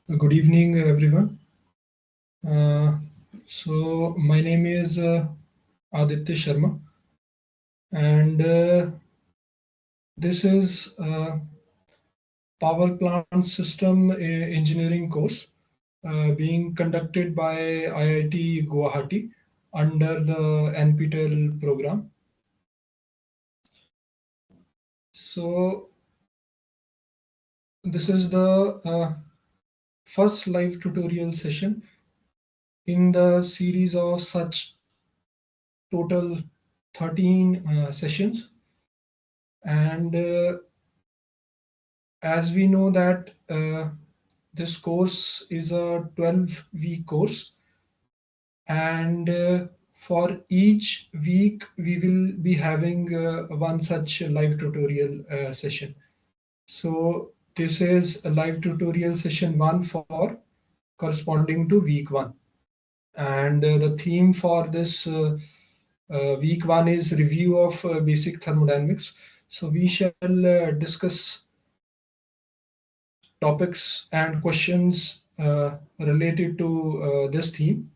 Good evening, everyone. Uh, my name is Aditya Sharma, and this is Power Plant System Engineering course being conducted by IIT Guwahati under the NPTEL program. So, this is the first live tutorial session in the series of such total 13 sessions. And as we know that this course is a 12-week course, and for each week we will be having one such live tutorial session. So this is a live tutorial session 1 for corresponding to week 1, and the theme for this week 1 is review of basic thermodynamics. So we shall discuss topics and questions related to this theme.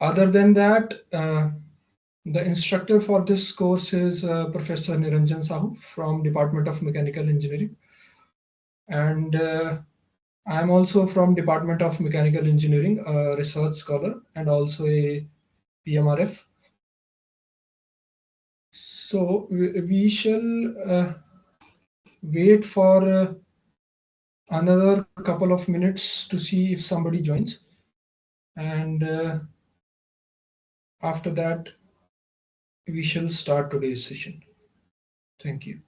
Other than that, the instructor for this course is Professor Niranjan Sahu from Department of Mechanical Engineering, and I am also from Department of Mechanical Engineering, a research scholar and also a PMRF. So we shall wait for another couple of minutes to see if somebody joins, and after that we shall start today's session. Thank you.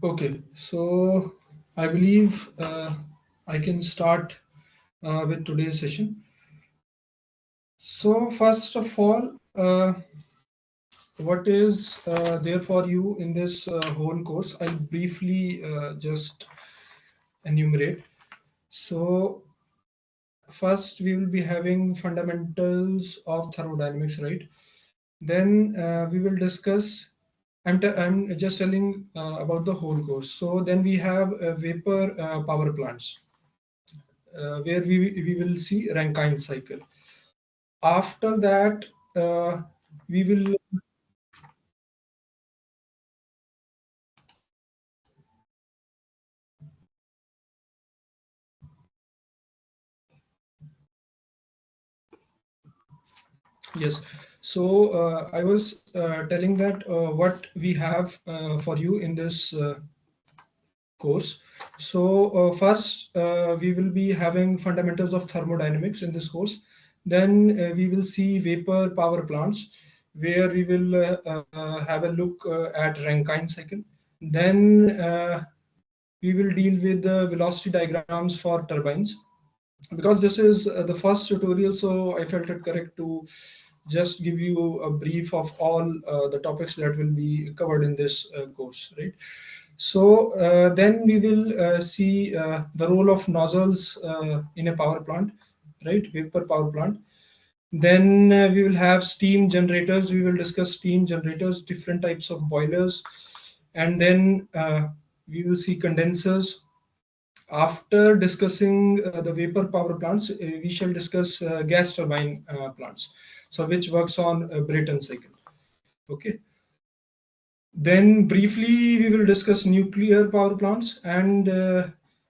Okay, so I believe I can start with today's session. So, first of all, what is there for you in this whole course? I'll briefly just enumerate. So, first, we will be having fundamentals of thermodynamics, right? Then we will discuss. I'm just telling about the whole course. So then we have vapor power plants, where we will see Rankine cycle. After that, we will, yes. So I was telling that what we have for you in this course. So first, we will be having fundamentals of thermodynamics in this course. Then we will see vapor power plants, where we will have a look at Rankine cycle. Then we will deal with the velocity diagrams for turbines. Because this is the first tutorial, so I felt it correct to just give you a brief of all the topics that will be covered in this course, right? So then we will see the role of nozzles in a power plant, right? Vapor power plant. Then we will have steam generators. We will discuss steam generators, different types of boilers, and then we will see condensers. After discussing the vapor power plants, we shall discuss gas turbine plants, so which works on Brayton cycle. Okay. Then briefly we will discuss nuclear power plants, and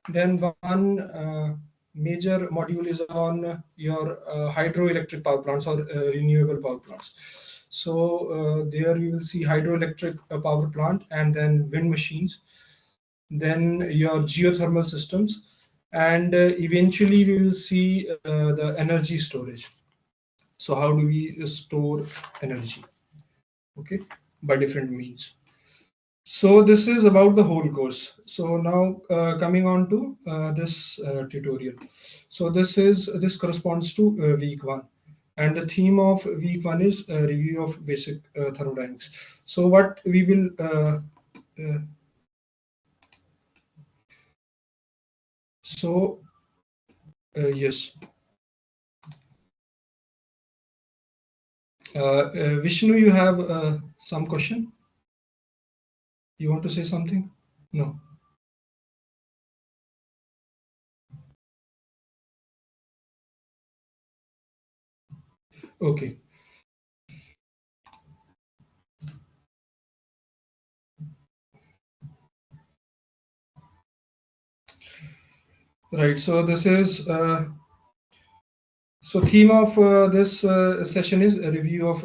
then one major module is on your hydroelectric power plants or renewable power plants. So there you will see hydroelectric power plant, and then wind machines, then your geothermal systems, and eventually we will see the energy storage. So how do we store energy? Okay, by different means. So this is about the whole course. So now coming on to this tutorial. So this corresponds to week one, and the theme of week one is a review of basic thermodynamics. So what we will uh, so yes, Vishnu, you have some question? You want to say something? No. Okay. Right. So this is so theme of this session is a review of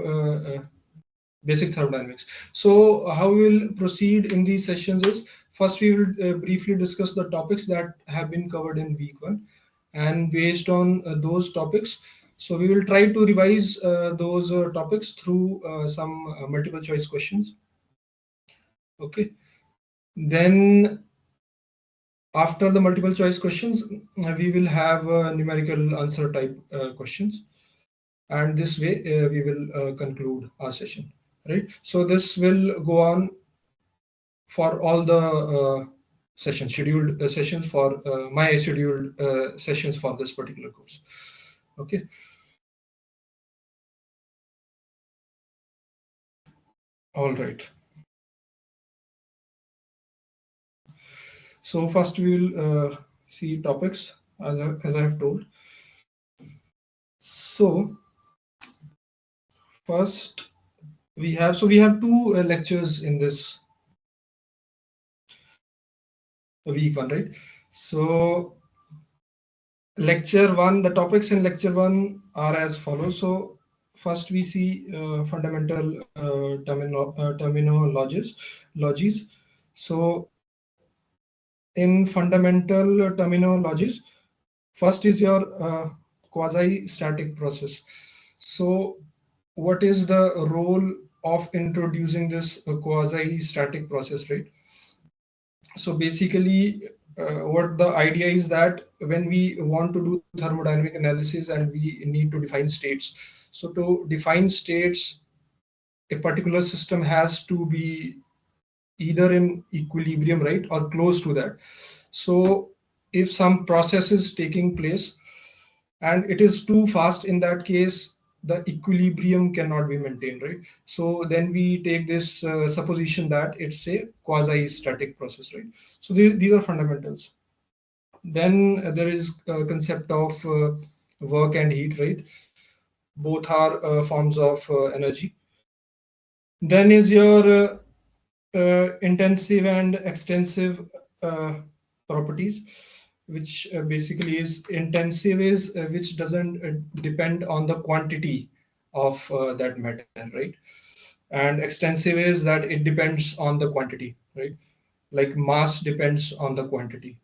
basic thermodynamics. So how we will proceed in these sessions is, first we will briefly discuss the topics that have been covered in week one, and based on those topics, so we will try to revise those topics through some multiple choice questions. Okay. Then after the multiple choice questions, we will have numerical answer type questions, and this way we will conclude our session, right? So this will go on for all the sessions, scheduled sessions for my scheduled sessions for this particular course. Okay. All right. So first we will see topics, as I have told. So first we have two lectures in this week one, right? So lecture one, the topics in lecture one are as follows. So first we see fundamental terminologies. Logies. So in fundamental terminologies, first is your quasi-static process. So what is the role of introducing this quasi-static process, right? So basically, what the idea is that when we want to do thermodynamic analysis and we need to define states, so to define states, a particular system has to be either in equilibrium, right, or close to that. So if some process is taking place and it is too fast, in that case the equilibrium cannot be maintained, right? So then we take this supposition that it's a quasi static process, right? So these are fundamentals. Then there is a concept of work and heat, right? Both are forms of energy. Then is your intensive and extensive uh, properties, which basically is intensive is which doesn't depend on the quantity of that matter, right? And extensive is that it depends on the quantity, right? Like mass depends on the quantity.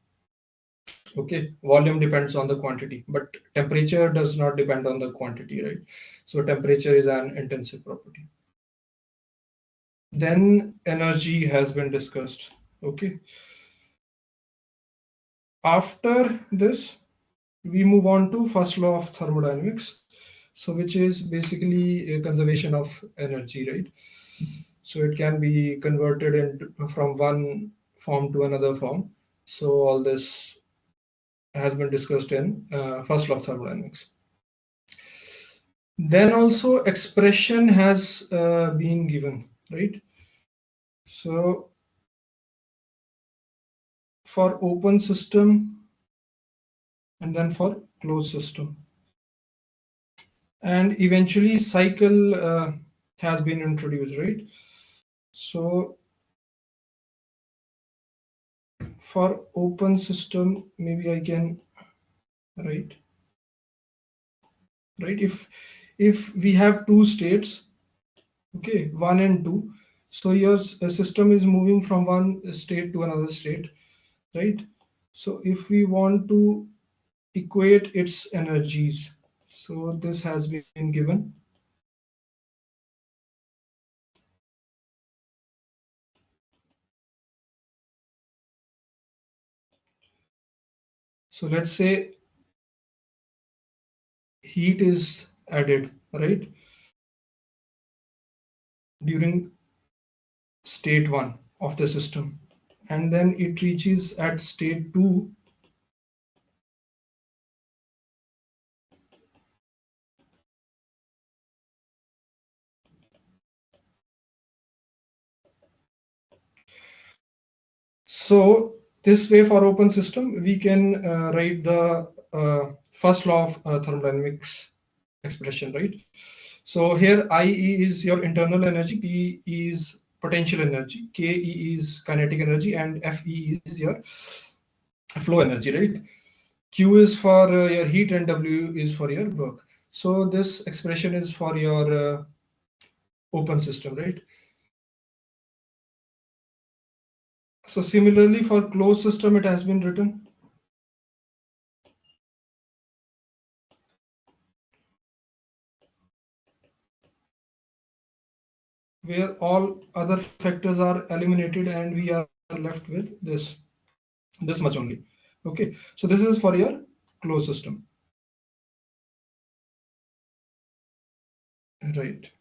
Okay, volume depends on the quantity, but temperature does not depend on the quantity, right? So temperature is an intensive property. Then energy has been discussed. Okay, after this we move on to first law of thermodynamics, so which is basically a conservation of energy, right? So it can be converted into from one form to another form. So all this has been discussed in first law of thermodynamics. Then also expression has been given, right? So for open system and then for closed system, and eventually cycle has been introduced, right? So for open system, maybe I can write, right? If we have two states, okay, one and two, so your system is moving from one state to another state, right? So if we want to equate its energies, so this has been given. So let's say heat is added, right, during state 1 of the system, and then it reaches at state 2. So this way, for open system we can write the first law of thermodynamics expression, right? So here IE is your internal energy, PE is potential energy, KE is kinetic energy, and FE is your flow energy, right? Q is for your heat and W is for your work. So this expression is for your open system, right? So similarly for closed system, it has been written where all other factors are eliminated and we are left with this much only. Okay, so this is for your closed system, right?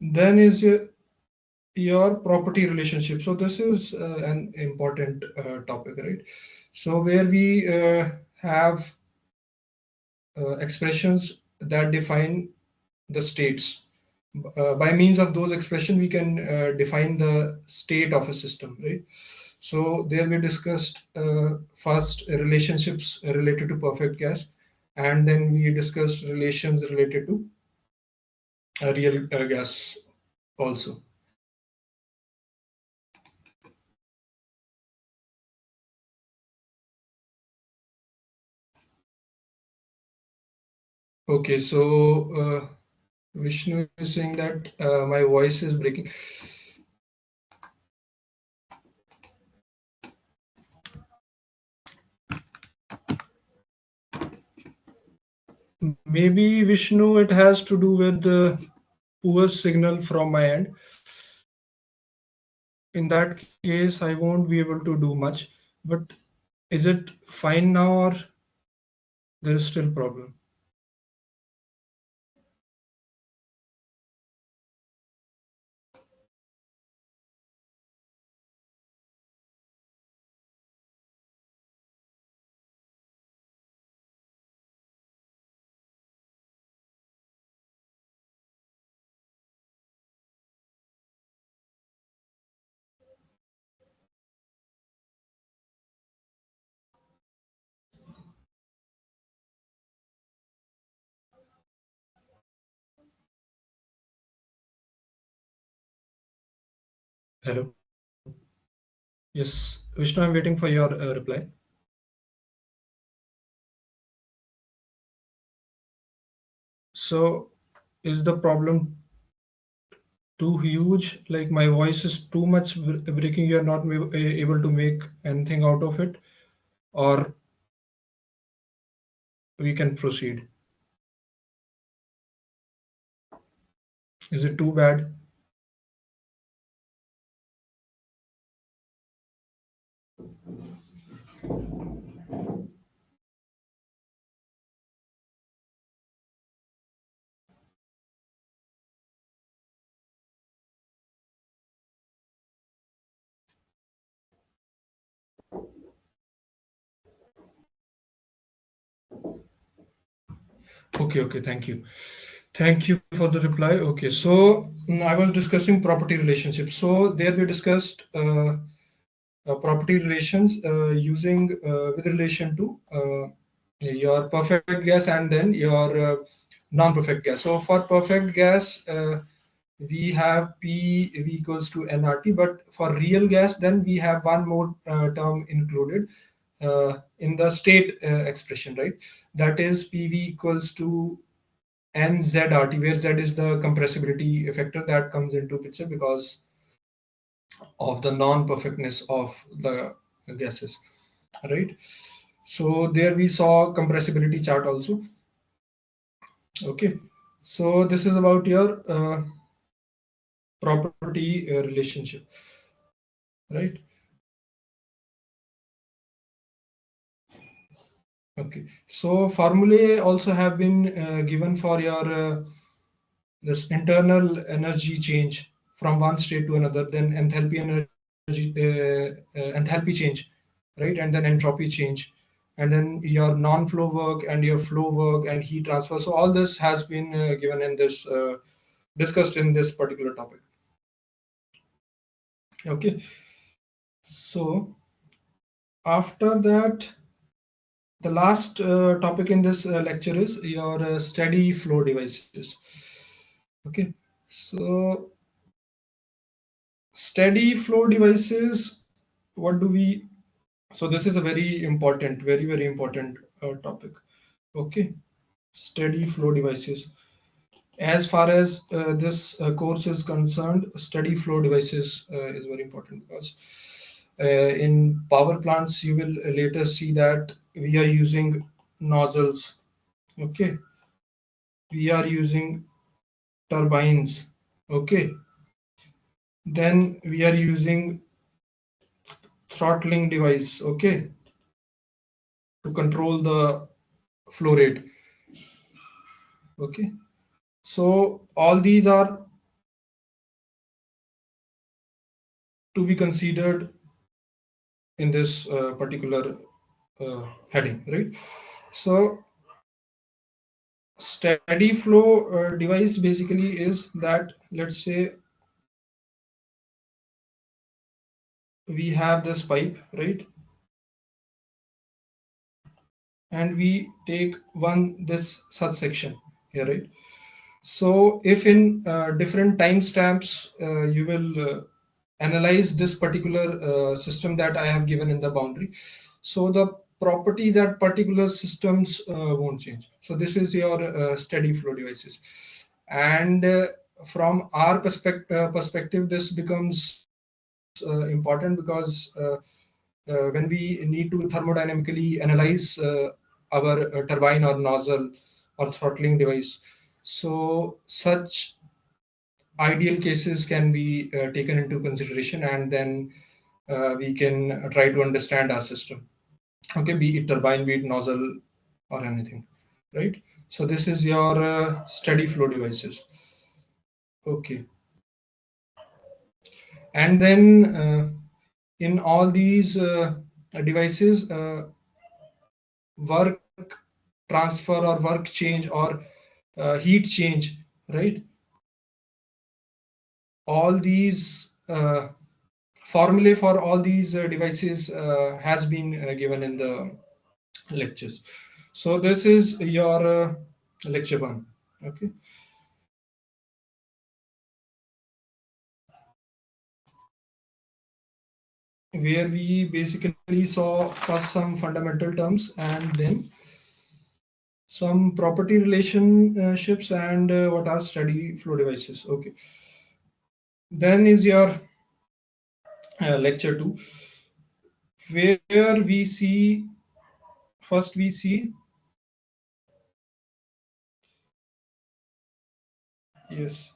Then is your property relationship. So this is an important topic, right? So where we have expressions that define the states. By means of those expressions, we can define the state of a system, right? So there we discussed first relationships related to perfect gas, and then we discussed relations related to real gas also. Okay, so Vishnu is saying that my voice is breaking. Maybe Vishnu, it has to do with the poor signal from my end. in that case I won't be able to do much. But is it fine now, or there is still problem? Hello. Yes, Vishnu, I'm waiting for your reply. So, is the problem too huge? Like my voice is too much breaking, you're not able to make anything out of it, or we can proceed? Is it too bad? Okay, okay, thank you. Thank you for the reply. Okay, so I was discussing property relationships. So there we discussed property relations using with relation to your perfect gas and then your non-perfect gas. So for perfect gas, we have PV equals to nRT, but for real gas, then we have one more term included in the state expression, right? That is PV equals to NZRT, where Z is the compressibility factor that comes into picture because of the non-perfectness of the gases, right? So there we saw compressibility chart also. Okay, so this is about your property relationship, right? Okay, so formulae also have been given for your this internal energy change from one state to another, then enthalpy energy, enthalpy change, right, and then entropy change, and then your non-flow work and your flow work and heat transfer. So all this has been given in this discussed in this particular topic. Okay, so after that, the last topic in this lecture is your steady flow devices. Okay, so steady flow devices, what do we, so this is a very important, very important topic. Okay, steady flow devices. As far as this course is concerned, steady flow devices is very important because in power plants you will later see that we are using nozzles. Okay, we are using turbines. Okay, then we are using throttling device. Okay, to control the flow rate. Okay, so all these are to be considered in this particular heading, right? So steady flow device basically is that, let's say we have this pipe, right, and we take one this such section here, right? So if in different timestamps you will analyze this particular system that I have given in the boundary, so the properties at particular systems won't change. So this is your steady flow devices. And from our perspective, this becomes important because when we need to thermodynamically analyze our turbine or nozzle or throttling device, so such ideal cases can be taken into consideration, and then we can try to understand our system. Okay, be it turbine, be it nozzle, or anything, right? So this is your steady flow devices. Okay, and then in all these devices, work transfer or work change or heat change, right? All these formulae for all these devices has been given in the lectures. So this is your lecture one. Okay, where we basically saw first some fundamental terms and then some property relationships and what are steady flow devices. Okay, then is your lecture 2, where we see, first we see, yes,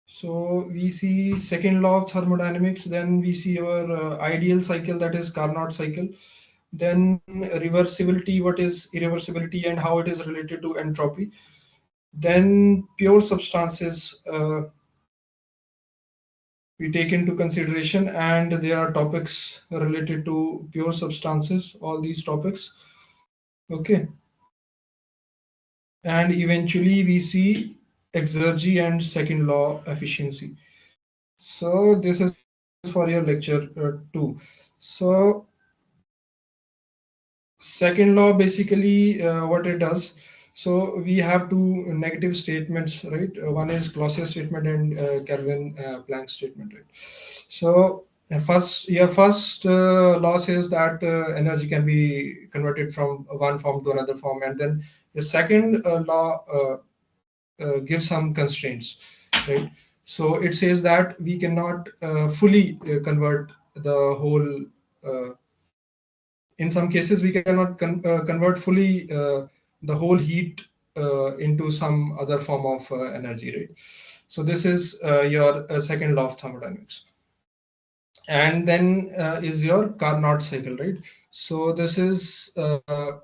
so we see second law of thermodynamics, then we see our ideal cycle, that is Carnot cycle, then reversibility, what is irreversibility and how it is related to entropy, then pure substances we take into consideration, and there are topics related to pure substances, all these topics. Okay, and eventually we see exergy and second law efficiency. So this is for your lecture 2. So second law basically what it does, so we have two negative statements, right? One is Clausius statement and Kelvin Planck statement, right? So first, your first law says that energy can be converted from one form to another form, and then the second law gives some constraints, right? So it says that we cannot fully convert the whole in some cases we cannot convert fully the whole heat into some other form of energy, right? So this is your second law of thermodynamics. And then is your Carnot cycle, right? So this is the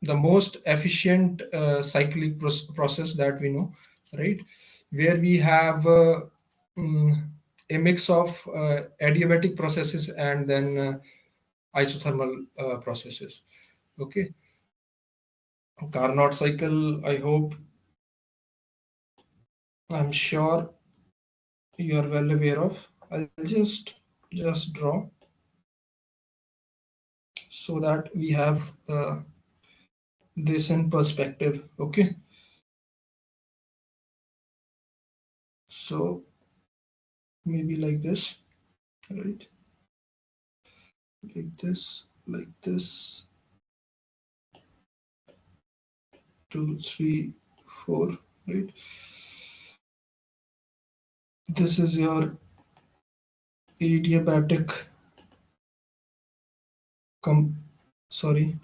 most efficient cyclic process that we know, right? Where we have mm, a mix of adiabatic processes and then isothermal processes. Okay, Carnot cycle, I hope, I'm sure you are well aware of. I'll just draw so that we have this in perspective. Okay, so maybe like this, right? Like this, 2, 3, 4, right? This is your adiabatic com sorry,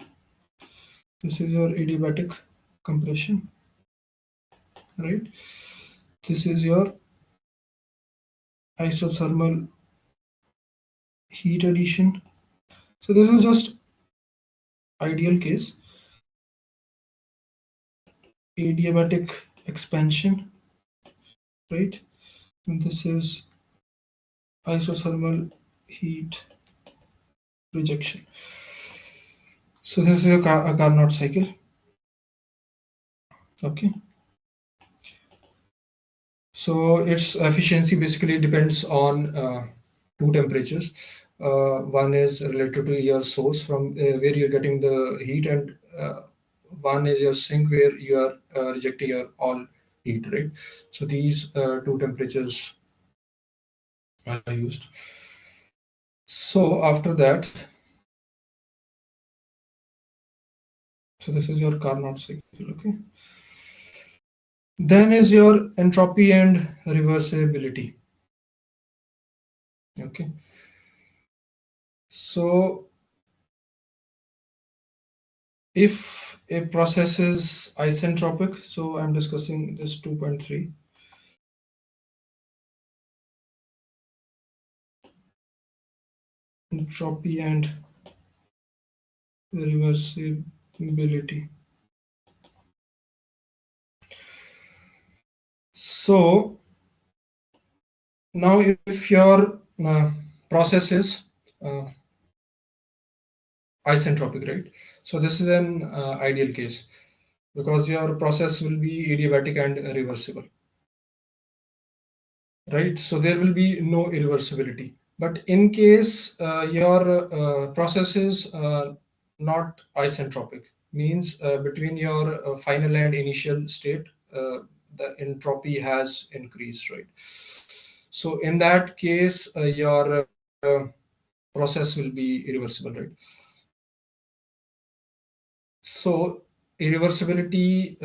this is your adiabatic compression, right? This is your isothermal heat addition. So this is just ideal case, adiabatic expansion, right? And this is isothermal heat rejection. So this is a Carnot cycle. Okay. So its efficiency basically depends on two temperatures. One is related to your source from where you're getting the heat, and one is your sink where you are rejecting your all heat, right? So these two temperatures are used. So after that, so this is your Carnot cycle. Okay. Then is your entropy and reversibility. Okay. So if a process is isentropic, so I'm discussing this 2.3. entropy and reversibility. So now if your process is uh, isentropic, right? So this is an ideal case because your process will be adiabatic and reversible, right? So there will be no irreversibility. But in case your process is not isentropic, means between your final and initial state, the entropy has increased, right? So in that case, your process will be irreversible, right? So irreversibility,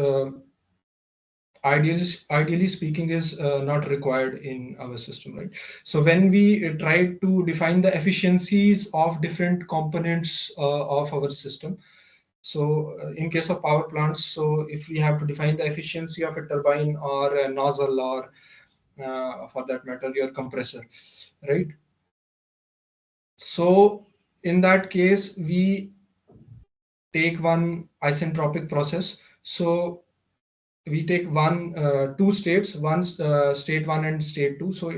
ideally speaking, is not required in our system, right? So when we try to define the efficiencies of different components of our system, so in case of power plants, so if we have to define the efficiency of a turbine or a nozzle or for that matter your compressor, right? So in that case we take one isentropic process. So we take two states, state one and state two. So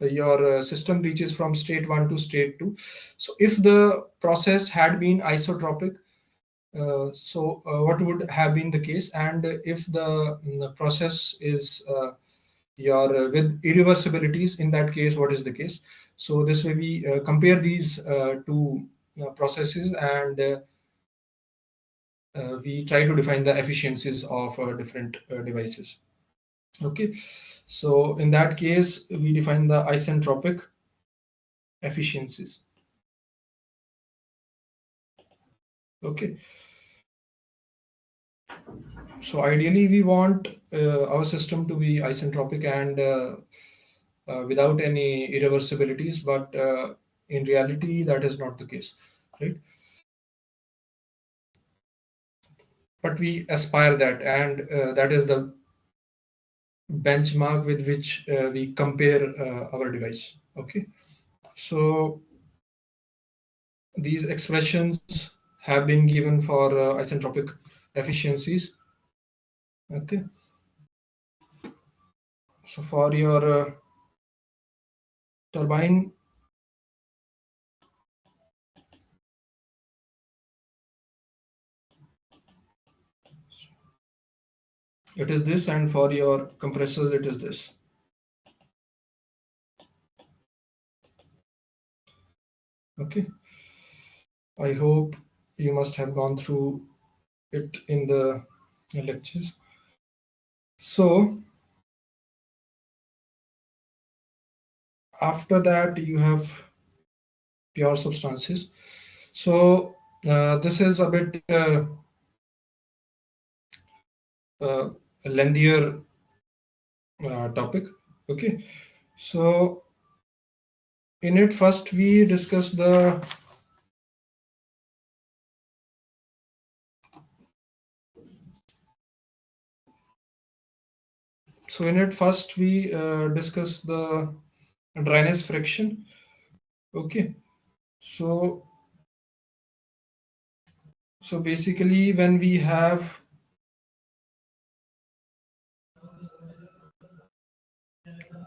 your system reaches from state one to state two. So if the process had been isotropic, what would have been the case? And if the process is your with irreversibilities, in that case, what is the case? So this way we compare these two processes, and we try to define the efficiencies of different devices. Okay, so in that case, we define the isentropic efficiencies. Okay, so ideally, we want our system to be isentropic and without any irreversibilities, but in reality, that is not the case, right? But we aspire that, and that is the benchmark with which we compare our device. Okay, so these expressions have been given for isentropic efficiencies. Okay, so for your turbine, it is this, and for your compressors, it is this. Okay, I hope you must have gone through it in the lectures. So after that, you have pure substances. So this is a bit uh, lengthier topic. Okay, so in it, first we discuss the discuss the dryness friction. Okay, so basically when we have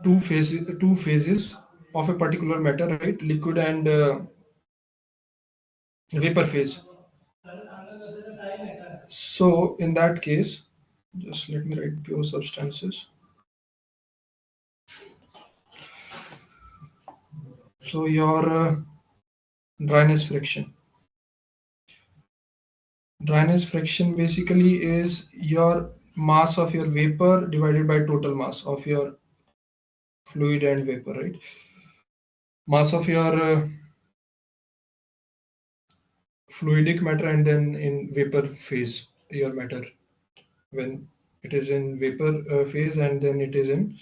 two phases of a particular matter, right? Liquid and vapor phase. So in that case, just let me write pure substances. So your dryness friction. Dryness friction basically is your mass of your vapor divided by total mass of your fluid and vapor, right? Mass of your fluidic matter, and then in vapor phase, your matter, when it is in vapor phase, and then it is in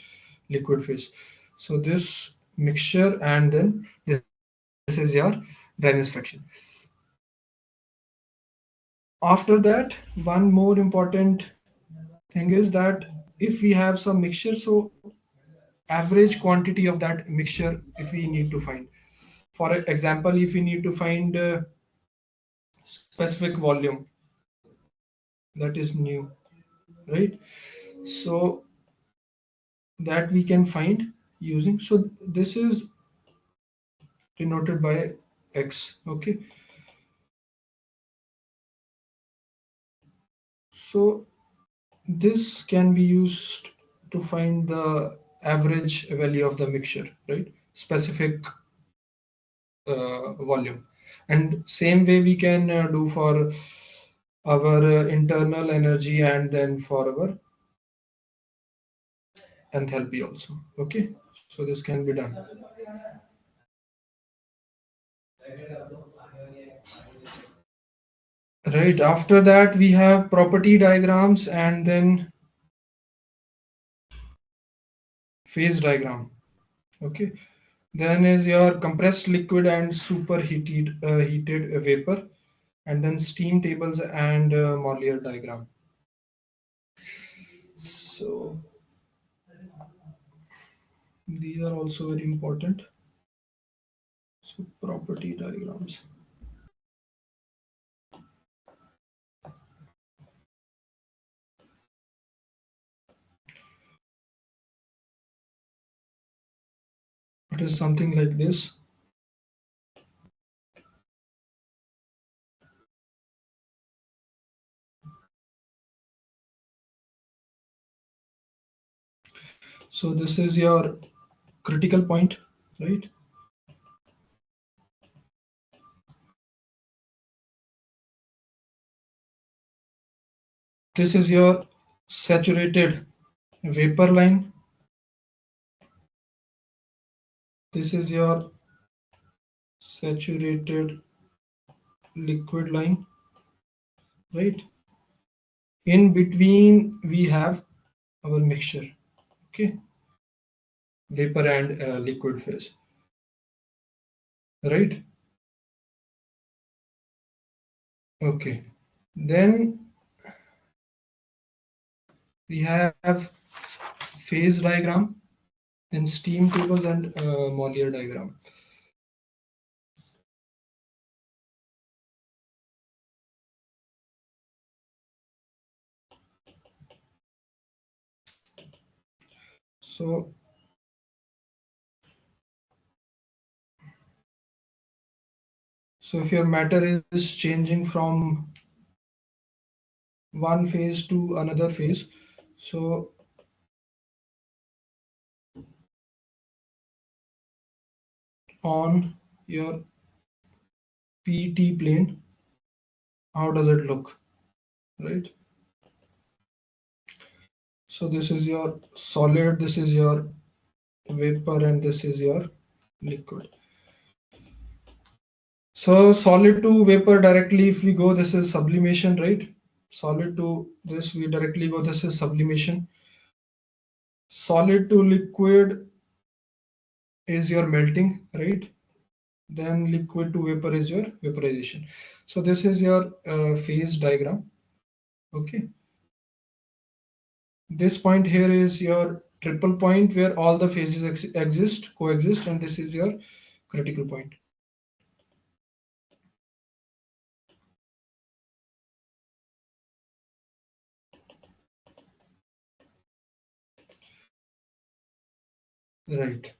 liquid phase. So this mixture, and then this is your dryness fraction. After that, one more important thing is that if we have some mixture, so average quantity of that mixture if we need to find. for example, if we need to find specific volume, that is new, right? So that we can find using, so this is denoted by x. Okay, so this can be used to find the average value of the mixture, right? Specific volume. And same way we can do for our internal energy and then for our enthalpy also. Okay, so this can be done. Right, after that we have property diagrams and then phase diagram. Okay, then is your compressed liquid and superheated heated vapor, and then steam tables and Mollier diagram. So these are also very important. So property diagrams. It is something like this. So this is your critical point, right? This is your saturated vapor line. This is your saturated liquid line, right? In between we have our mixture, okay, vapor and liquid phase, right? Okay, then we have phase diagram, then steam tables and Mollier diagram. So if your matter is changing from one phase to another phase, so on your PT plane, how does it look, right? So this is your solid, this is your vapor, and this is your liquid. So solid to vapor directly, if we go, this is sublimation, right? Solid to this, we directly go, this is sublimation. Solid to liquid is your melting, right? Then liquid to vapor is your vaporization. So this is your phase diagram. Okay. This point here is your triple point where all the phases coexist, and this is your critical point. Right.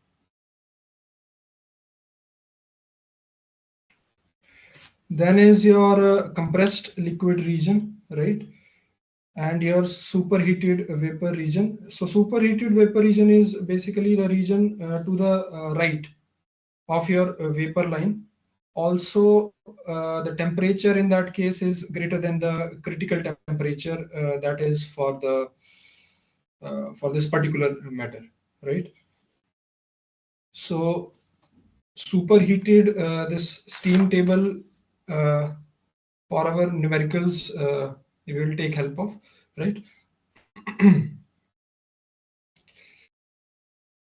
Then is your compressed liquid region, right? And your superheated vapor region. So superheated vapor region is basically the region to the right of your vapor line. Also, the temperature in that case is greater than the critical temperature that is for this particular matter, right? So superheated this steam table uh, for our numericals we will take help of, right?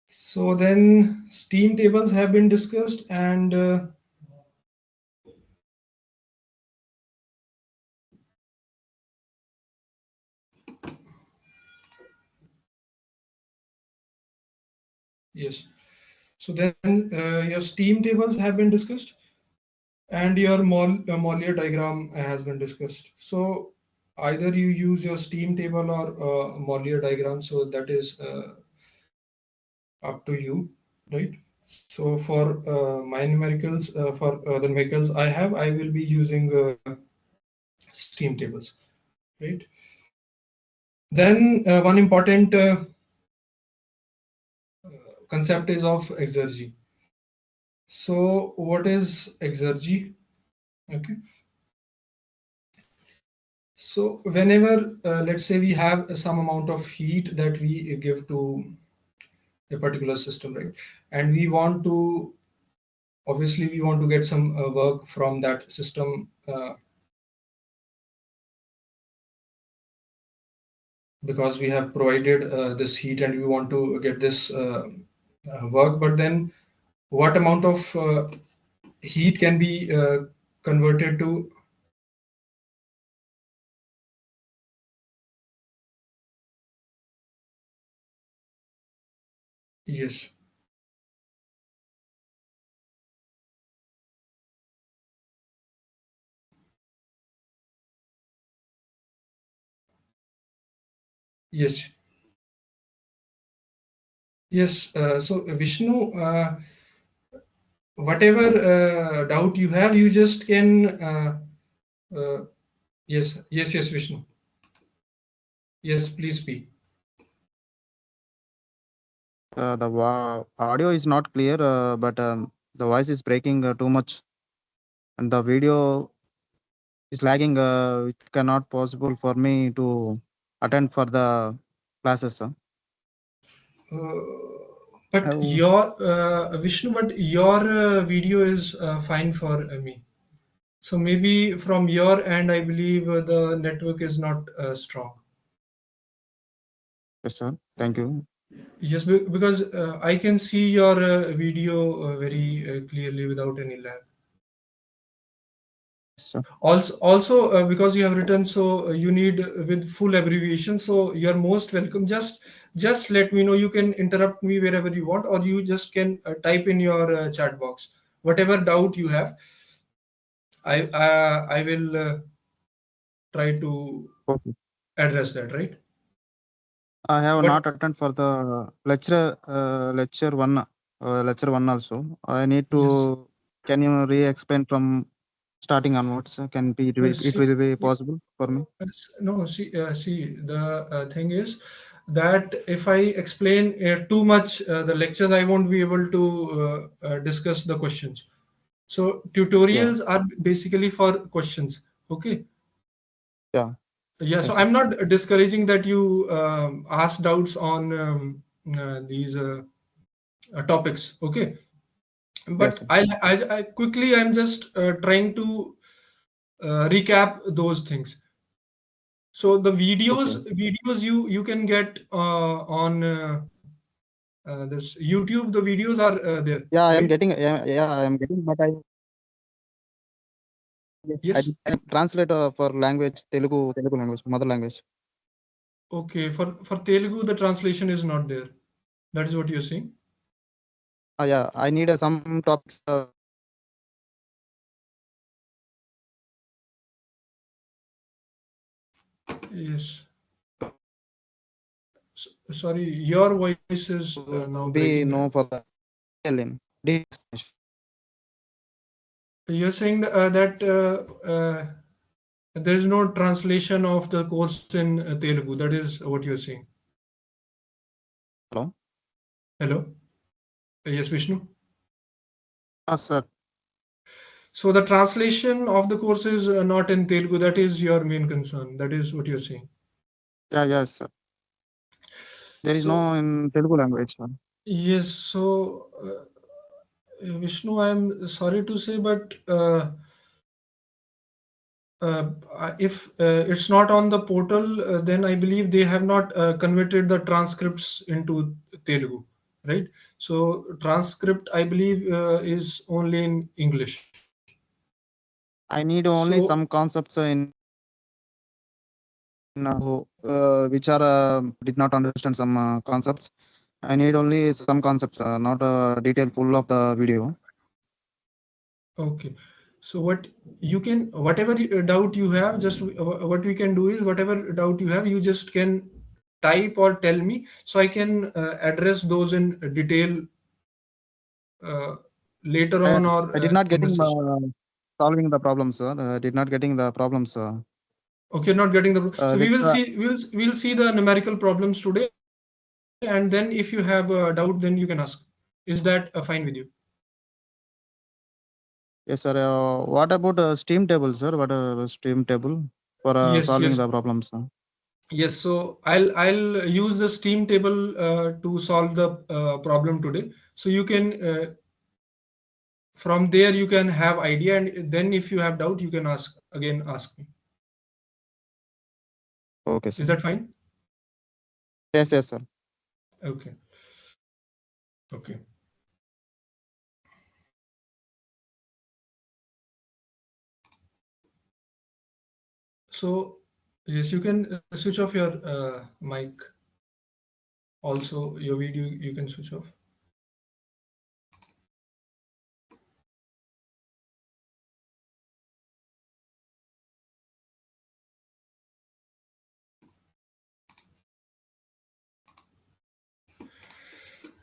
So then steam tables have been discussed, and yes, So then your steam tables have been discussed, and your Mollier diagram has been discussed. So either you use your steam table or Mollier diagram. So that is up to you, right? So for my numericals, for the numericals I will be using steam tables, right? Then one important concept is of exergy. So what is exergy? Okay. So whenever let's say we have some amount of heat that we give to a particular system, right? And we want to, obviously we want to get some work from that system, because we have provided this heat and we want to get this work. But then what amount of heat can be converted to? Yes, yes, yes. So Vishnu, whatever doubt you have, you just can uh, yes, yes, yes, Vishnu. Yes, please speak. The audio is not clear, but the voice is breaking too much, and the video is lagging. It cannot possible for me to attend for the classes. Uh, but Have- your Vishnu, but your video is fine for me. So maybe from your end, I believe the network is not strong. Yes, sir. Thank you. Yes, because I can see your video very clearly without any lag. Yes, sir. Also, because you have written, so you need with full abbreviation. So you're most welcome. Just let me know. You can interrupt me wherever you want, or you just can type in your chat box whatever doubt you have. I will try to Okay. address that, right? I have But not attended for the lecture one also. I need yes, to. Can you re-explain from starting onwards? Can be it see, will be possible for me? no, see, the thing is that if I explain too much the lectures, I won't be able to discuss the questions. So Yeah. tutorials are basically for questions. Okay. Yeah. Yeah. So Yes, sir. I'm not discouraging that you ask doubts on these topics. Okay. Yes, But sir. I quickly, I'm just trying to recap those things. So the videos, Okay. you can get on this YouTube. The videos are there, Yeah, I am right? getting. Yeah, I am getting. But I Yes. can translate for language Telugu language, mother language. Okay. For Telugu, the translation is not there. That is what you're saying. Yeah, I need some topics. Yes. Sorry, your voice is now breaking. Be no for the in deep explanation. You're saying there is no translation of the course in Telugu. That is what you're saying. Hello. Hello. Yes, Vishnu. Sir. So the translation of the course is not in Telugu. That is your main concern. That is what you're saying. Yeah, yes, sir. There is no So in Telugu language. Sir. yes. So Vishnu, I'm sorry to say, but if it's not on the portal, then I believe they have not converted the transcripts into Telugu, right? So transcript, I believe, is only in English. I need So only some concepts which are did not understand some concepts. I need only some concepts, not a detail full of the video. Okay. So what you can, whatever doubt you have, just what we can do is whatever doubt you have, you just can type or tell me, so I can address those in detail uh, later I, on or I did not in the getting session. solving the problem, sir. I did not getting the problems. Okay, not getting the. So we Which will see. We'll see the numerical problems today, and then if you have a doubt, then you can ask. Is that fine with you? yes, sir. What about steam table, sir? What steam table for Yes, solving yes, the problems? yes. So I'll use the steam table to solve the problem today. So you can from there you can have idea, and then if you have doubt, you can ask me. Okay, sir. Is that fine? Yes, yes, sir. Okay. Okay. So yes, you can switch off your mic. Also, your video you can switch off.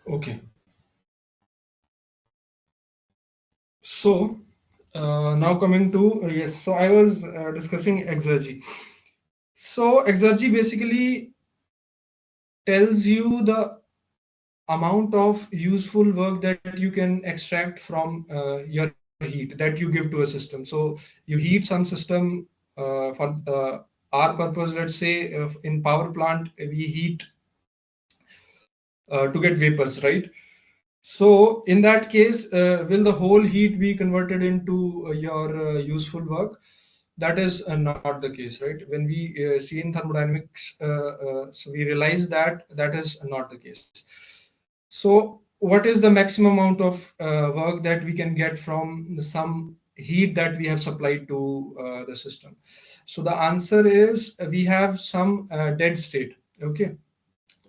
Okay. So now coming to yes. So I was discussing exergy. So exergy basically tells you the amount of useful work that you can extract from your heat that you give to a system. So you heat some system for our purpose. Let's say if in power plant we heat to get vapors, right? So in that case, will the whole heat be converted into your useful work? That is not the case, right? When we see in thermodynamics, so we realize that that is not the case. So what is the maximum amount of work that we can get from some heat that we have supplied to the system? So the answer is we have some dead state. Okay,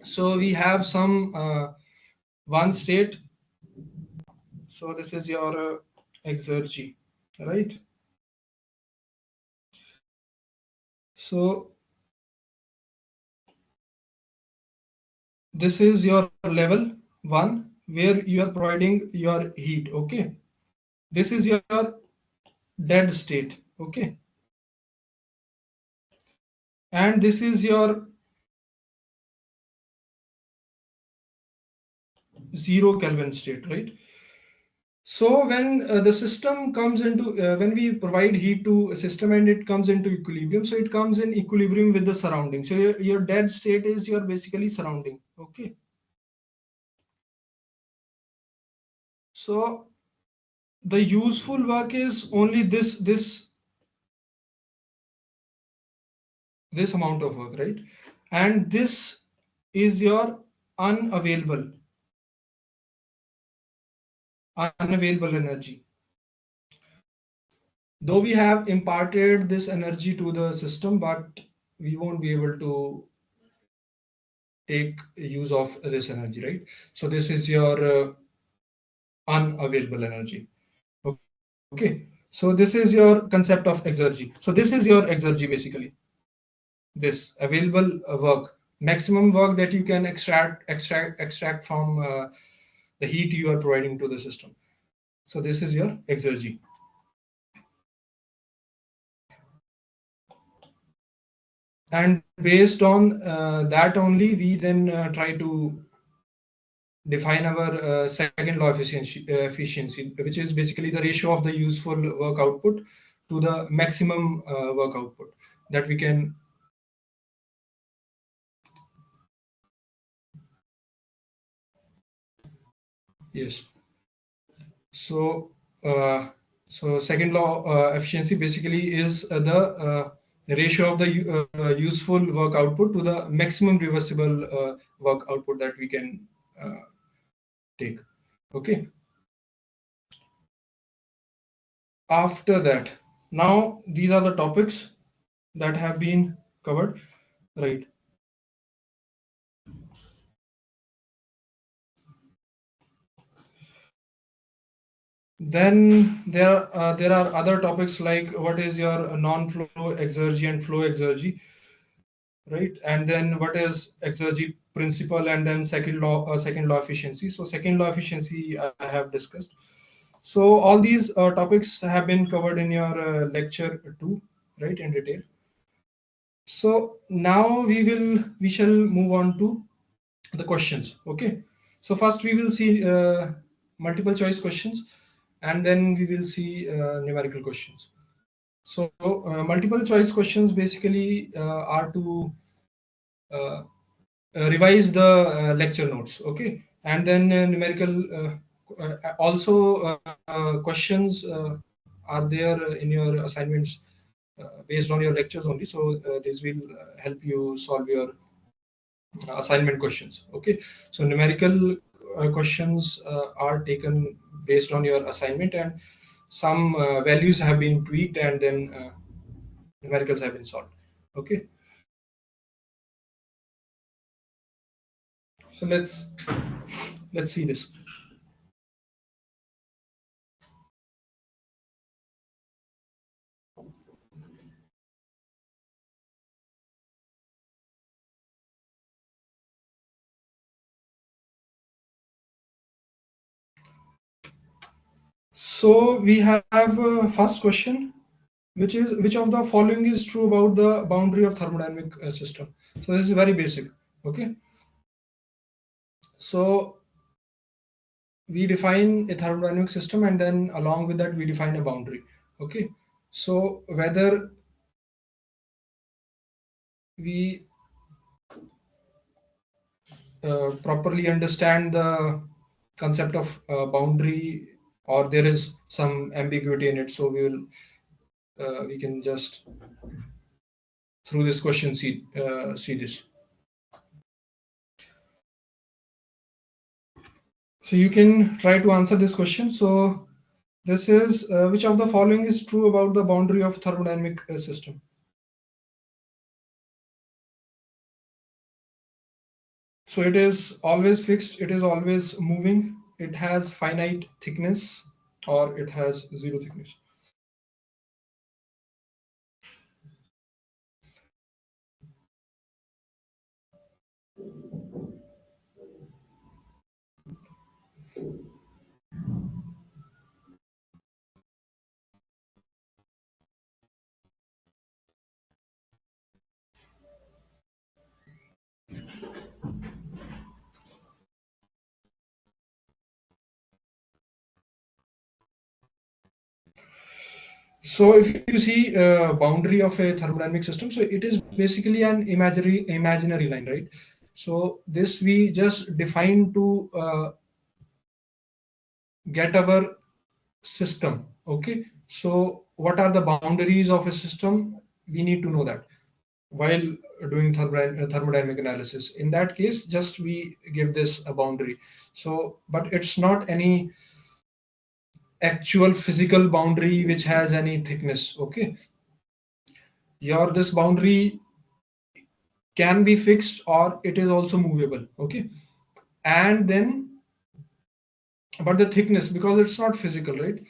so we have some one state. So this is your exergy, right? So this is your level one where you are providing your heat. Okay, this is your dead state. Okay, and this is your 0 Kelvin state, right? So when the system comes into when we provide heat to a system and it comes into equilibrium, so it comes in equilibrium with the surrounding. So your dead state is your basically surrounding. Okay, so the useful work is only this amount of work, right? And this is your unavailable unavailable energy. Though we have imparted this energy to the system, but we won't be able to take use of this energy, right? So this is your unavailable energy. Okay, so this is your concept of exergy. So this is your exergy basically. This available work, maximum work that you can extract from the heat you are providing to the system. So this is your exergy. And based on that only, we then try to define our second law efficiency, which is basically the ratio of the useful work output to the maximum work output that we can. Yes. So, uh, so second law efficiency basically is the ratio of the useful work output to the maximum reversible work output that we can uh, take. Okay. After that, now these are the topics that have been covered, right? Then there are other topics like what is your non-flow exergy and flow exergy, right? And then what is exergy principle, and then second law efficiency. So second law efficiency I have discussed. So all these topics have been covered in your lecture 2, right, in detail. So now we shall move on to the questions. Okay. So first we will see multiple choice questions, and then we will see numerical questions. So multiple choice questions basically are to uh, revise the lecture notes. Okay. And then numerical also questions are there in your assignments based on your lectures only. So this will help you solve your assignment questions. Okay. So numerical questions are taken based on your assignment, and some values have been tweaked, and then numericals have been solved. Okay. So let's see this. So we have first question, which is which of the following is true about the boundary of thermodynamic system. So this is very basic. Okay. So we define a thermodynamic system, and then along with that we define a boundary. Okay. So whether we properly understand the concept of boundary, or there is some ambiguity in it, so we can just through this question see this. So you can try to answer this question. So this is which of the following is true about the boundary of thermodynamic system. So it is always fixed, it is always moving, it has finite thickness, or it has zero thickness. So if you see boundary of a thermodynamic system, so it is basically an imaginary line, right? So this we just define to get our system. Okay. So what are the boundaries of a system? We need to know that while doing thermodynamic analysis. In that case, just we give this a boundary. So, but it's not any actual physical boundary which has any thickness. Okay. Your this boundary can be fixed, or it is also movable. Okay. And then but the thickness, because it's not physical, right?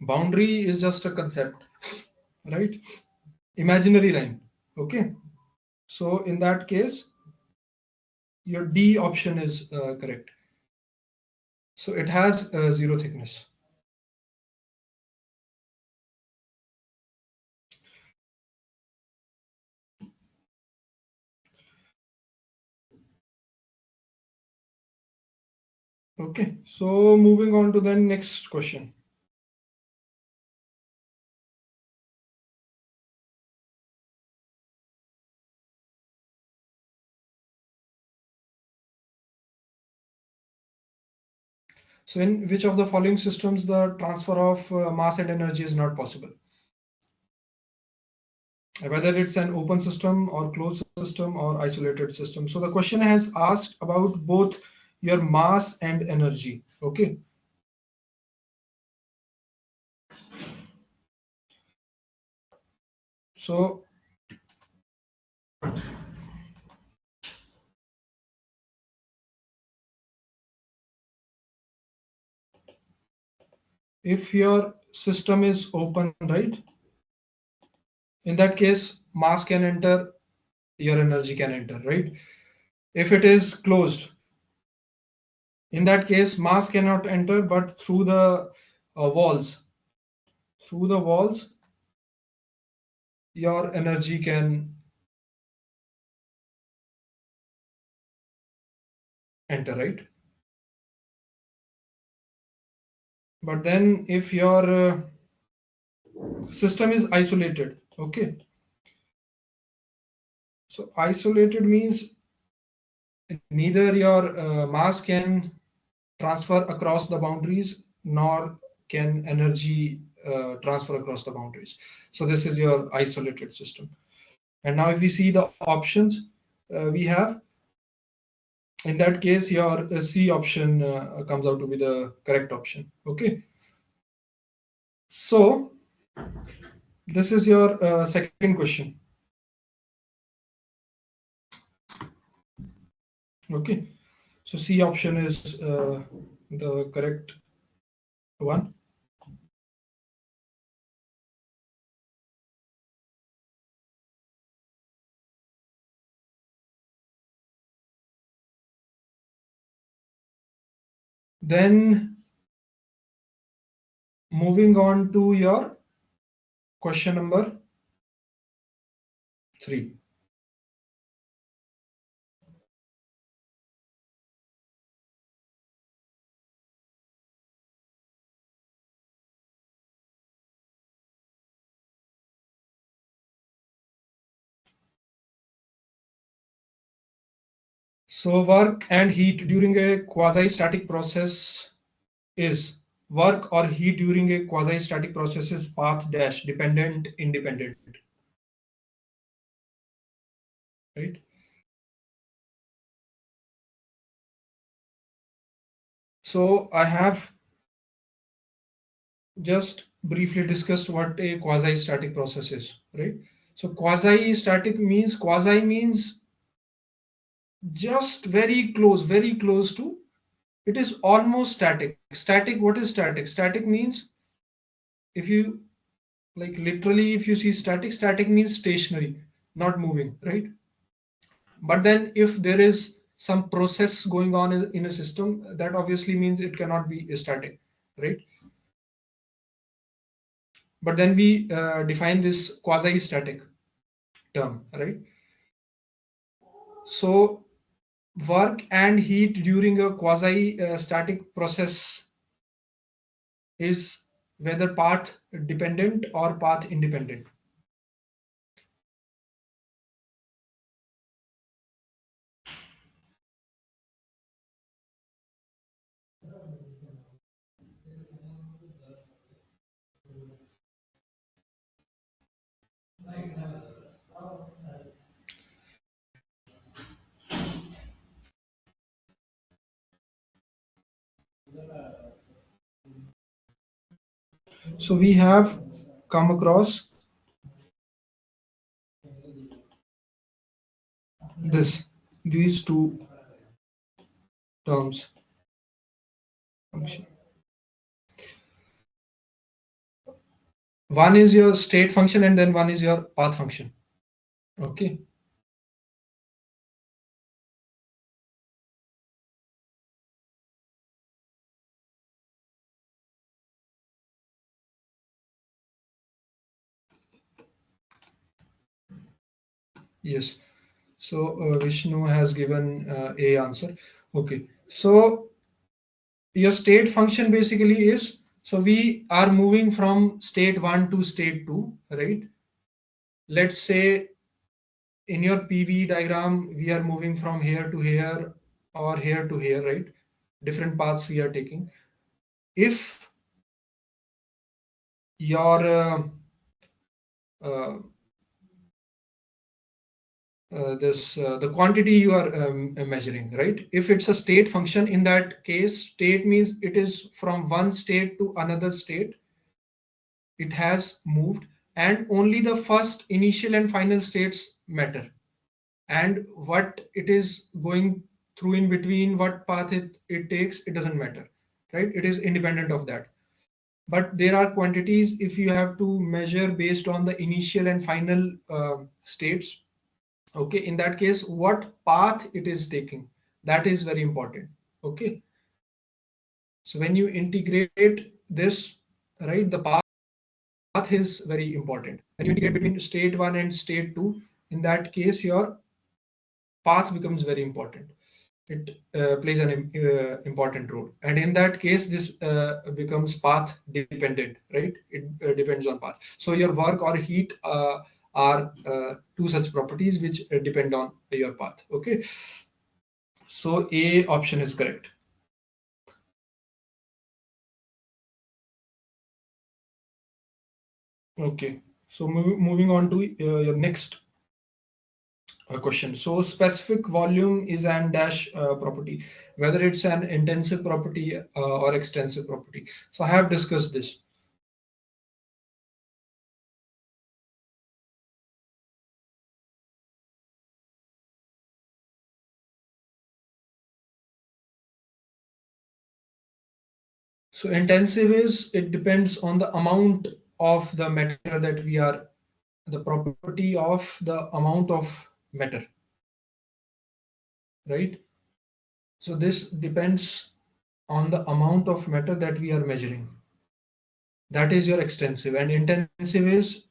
Boundary is just a concept, right? Imaginary line. Okay. So in that case, your D option is correct. So it has zero thickness. Okay, so moving on to the next question. So in which of the following systems the transfer of mass and energy is not possible? Whether it's an open system or closed system or isolated system. So the question has asked about both your mass and energy. Okay. So if your system is open, right, in that case mass can enter, your energy can enter, right? If it is closed, in that case mass cannot enter, but through the walls, through the walls your energy can enter, right? But then if your system is isolated, okay, so isolated means neither your mass can transfer across the boundaries nor can energy transfer across the boundaries. So this is your isolated system. And now if we see the options we have, in that case your C option comes out to be the correct option. Okay, so this is your second question. Okay, so C option is the correct one. Then moving on to your question number 3. So work and heat during a quasi-static process is, work or heat during a quasi-static process is path dash dependent, independent, right? So I have just briefly discussed what a quasi-static process is, right? So quasi means just very close to, it is almost static. Static, what is static? Static means, if you like literally if you see static, static means stationary, not moving, right? But then if there is some process going on in a system, that obviously means it cannot be static, right? But then we define this quasi static term, right? So work and heat during a quasi static process is whether path dependent or path independent. So we have come across this, these two terms, function. One is your state function and then one is your path function. Okay. Yes. So Vishnu has given a answer. Okay. So your state function basically is, so we are moving from state 1 to state 2, right? Let's say in your PV diagram, we are moving from here to here or here to here, right? Different paths we are taking. If your uh, the quantity you are measuring, right? If it's a state function, in that case, state means it is from one state to another state. It has moved, and only the first initial and final states matter. And what it is going through in between, what path it takes, it doesn't matter, right? It is independent of that. but there are quantities if you have to measure based on the initial and final states. Okay, in that case, what path it is taking, that is very important. Okay, so when you integrate this, right, the path is very important. When you integrate between state 1 and state 2, in that case your path becomes very important. It plays an important role, and in that case this becomes path dependent, right? It depends on path. So your work or heat are two such properties which depend on your path. Okay, so A option is correct. Okay, so moving on to your next question. So specific volume is an dash property, whether it's an intensive property or extensive property. So I have discussed this. So intensive is, it depends on the amount of the matter that we are, the property of the amount of matter, right? So this depends on the amount of matter that we are measuring. That is your extensive, and intensive is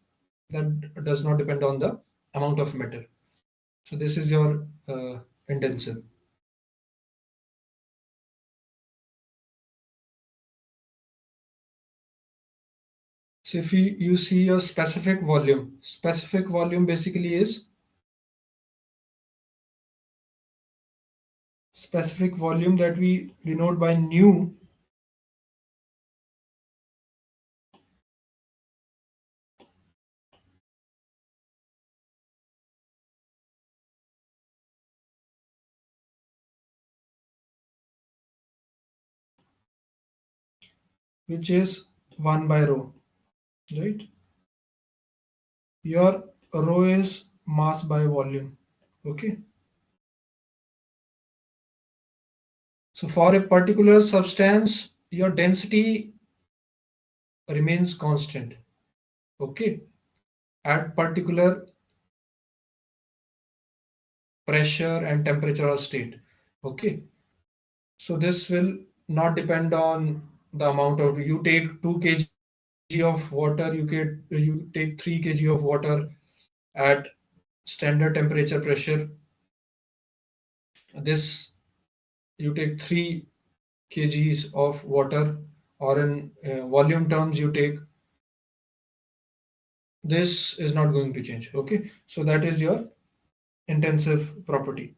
that does not depend on the amount of matter. So this is your intensive. So if you see your specific volume basically is, specific volume that we denote by nu, which is 1 by rho, right? Your rho is mass by volume. Okay. So for a particular substance, your density remains constant. Okay. At particular pressure and temperature or state. Okay. So this will not depend on the amount of, you take 2 kg of water, you take 3 kg of water at standard temperature pressure. This, you take 3 kgs of water, or in volume terms you take, this is not going to change. Okay, so that is your intensive property.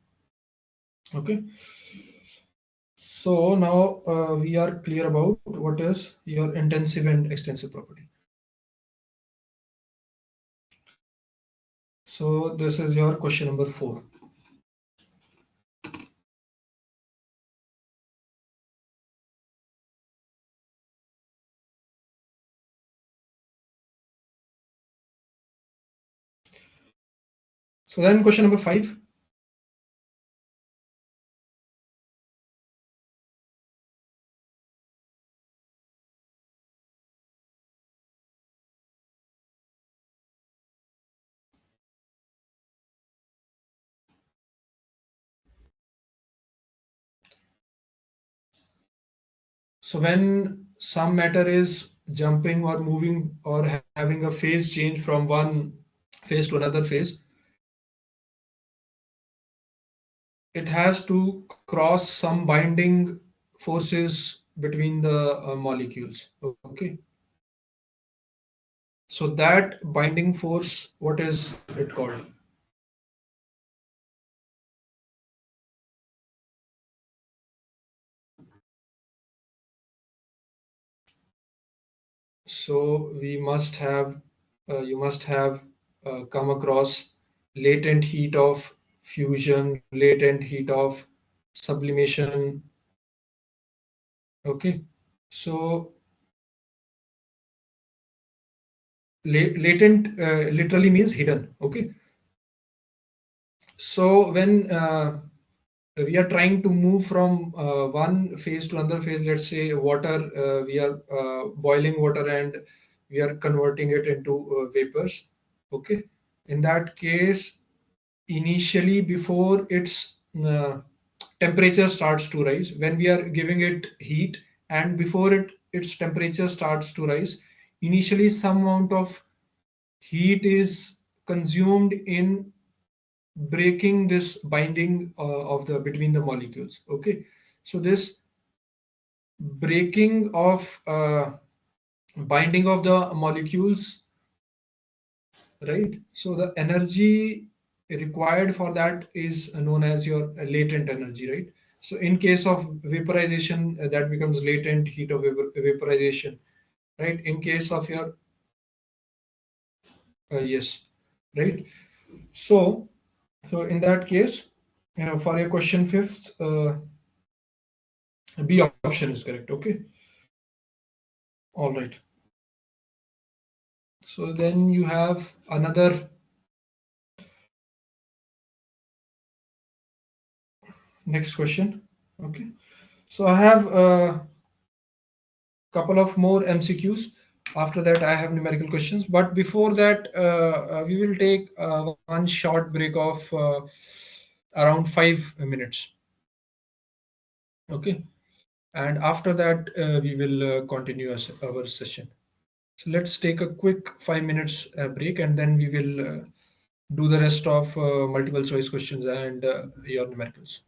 Okay, so now we are clear about what is your intensive and extensive property. So this is your question number 4. So then question number 5. So when some matter is jumping or moving or having a phase change from one phase to another phase, it has to cross some binding forces between the molecules. Okay. So that binding force, what is it called? So we must have, you must have come across latent heat of fusion, latent heat of sublimation. Okay. So latent literally means hidden. Okay. So when we are trying to move from one phase to another phase. Let's say water, we are boiling water and we are converting it into vapors. Okay, in that case, initially before its temperature starts to rise, when we are giving it heat, and before its temperature starts to rise, initially some amount of heat is consumed in breaking this binding of the between the molecules. Okay, so this breaking of binding of the molecules, right? So the energy required for that is known as your latent energy, right? So in case of vaporization, that becomes latent heat of vaporization, right? In case of your yes, right? So in that case, for your question fifth, B option is correct. Okay, all right. So then you have another next question. Okay. So I have a couple of more MCQs. After that, I have numerical questions. But before that, we will take one short break of around 5 minutes. Okay. And after that, we will continue our session. So let's take a quick 5 minutes break, and then we will do the rest of multiple choice questions and your numericals.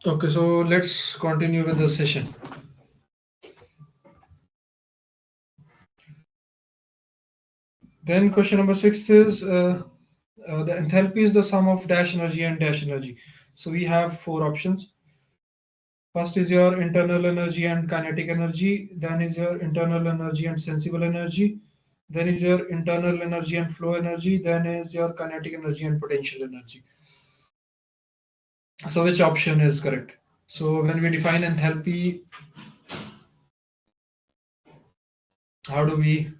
Okay, so let's continue with the session. Then question number 6 is the enthalpy is the sum of dash energy and dash energy. So we have four options. First is your internal energy and kinetic energy. Then is your internal energy and sensible energy. Then is your internal energy and flow energy. Then is your kinetic energy and potential energy. So which option is correct? So when we define enthalpy, how do we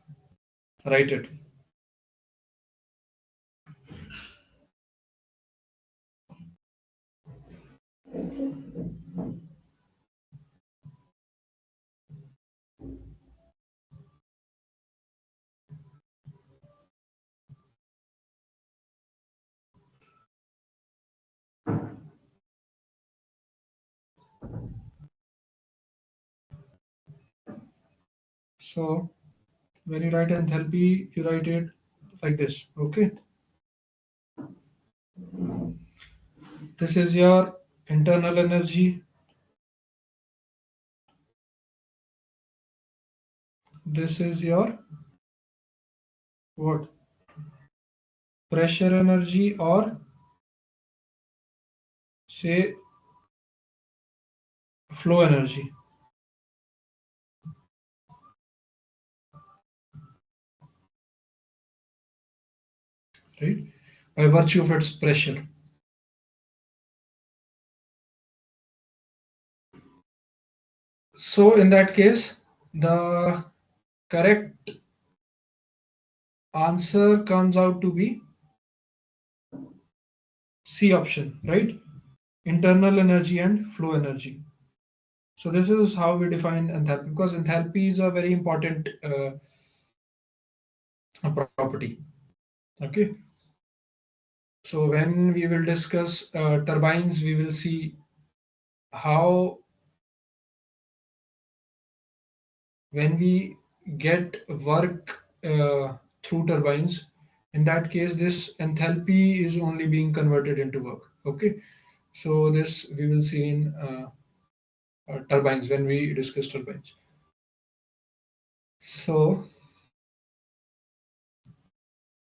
write it? So when you write enthalpy, you write it like this. Okay. This is your internal energy. This is your what? Pressure energy, or say flow energy, right? By virtue of its pressure. So in that case, the correct answer comes out to be C option, right? Internal energy and flow energy. So this is how we define enthalpy, because enthalpy is a very important property. Okay. So when we will discuss turbines, we will see how when we get work through turbines, in that case, this enthalpy is only being converted into work. Okay. So this we will see in turbines when we discuss turbines. So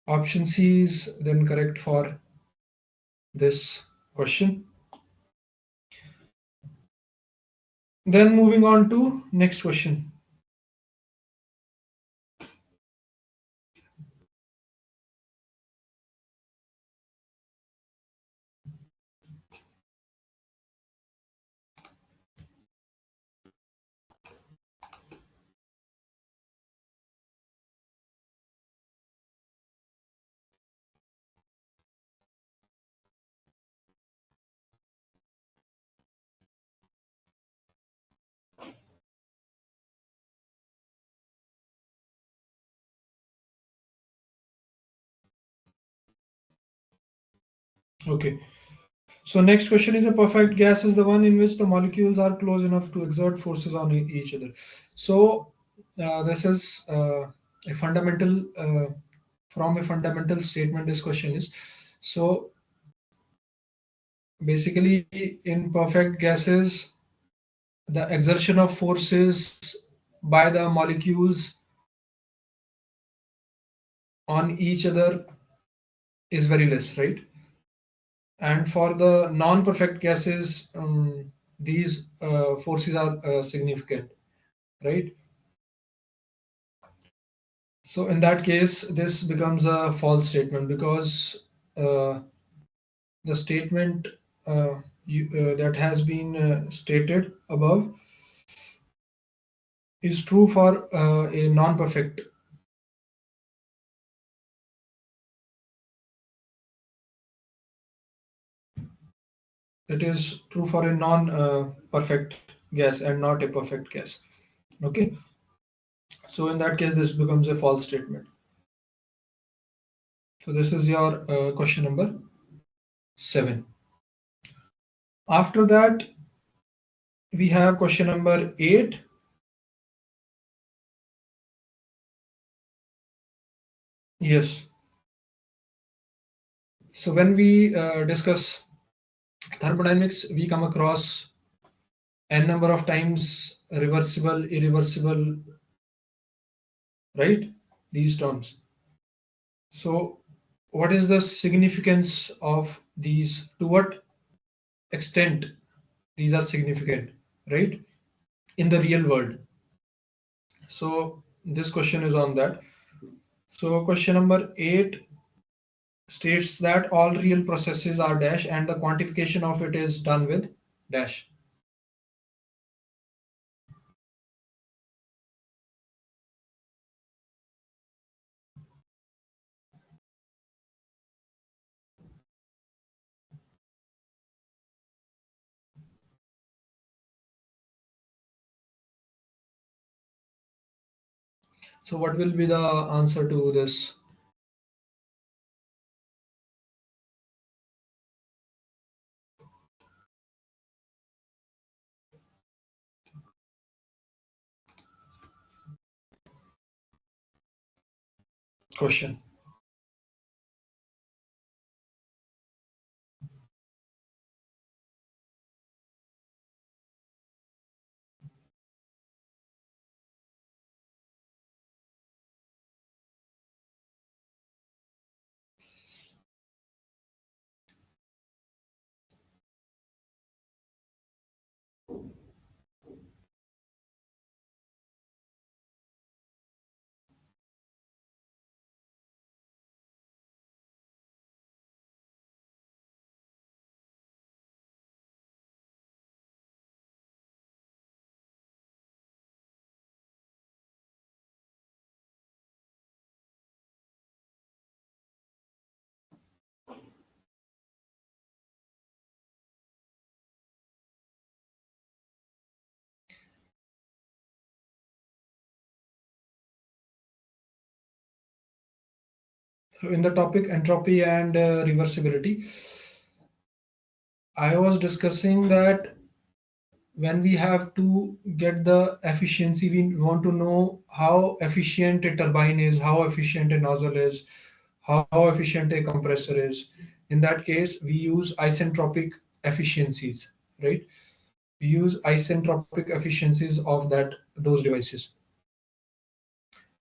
option C is then correct for this question. Then moving on to next question. Okay. So next question is, a perfect gas is the one in which the molecules are close enough to exert forces on each other. So this is a fundamental from a fundamental statement. This question is, so basically in perfect gases, the exertion of forces by the molecules on each other is very less, right? And for the non-perfect gases, these forces are significant, right? So in that case, this becomes a false statement, because uh, the statement that has been stated above is true for a non-perfect. It is true for a non-perfect gas and not a perfect gas. Okay. So in that case, this becomes a false statement. So this is your question number 7. After that, we have question number 8. Yes. So when we discuss thermodynamics we come across n number of times reversible, irreversible, right? These terms. So, what is the significance of these? To what extent these are significant, right? In the real world. So, this question is on that. So, question number 8 states that all real processes are dash and the quantification of it is done with dash. So, what will be the answer to this question? So, in the topic entropy and reversibility, I was discussing that when we have to get the efficiency, we want to know how efficient a turbine is, how efficient a nozzle is, how efficient a compressor is. In that case, we use isentropic efficiencies, right? We use isentropic efficiencies of those devices.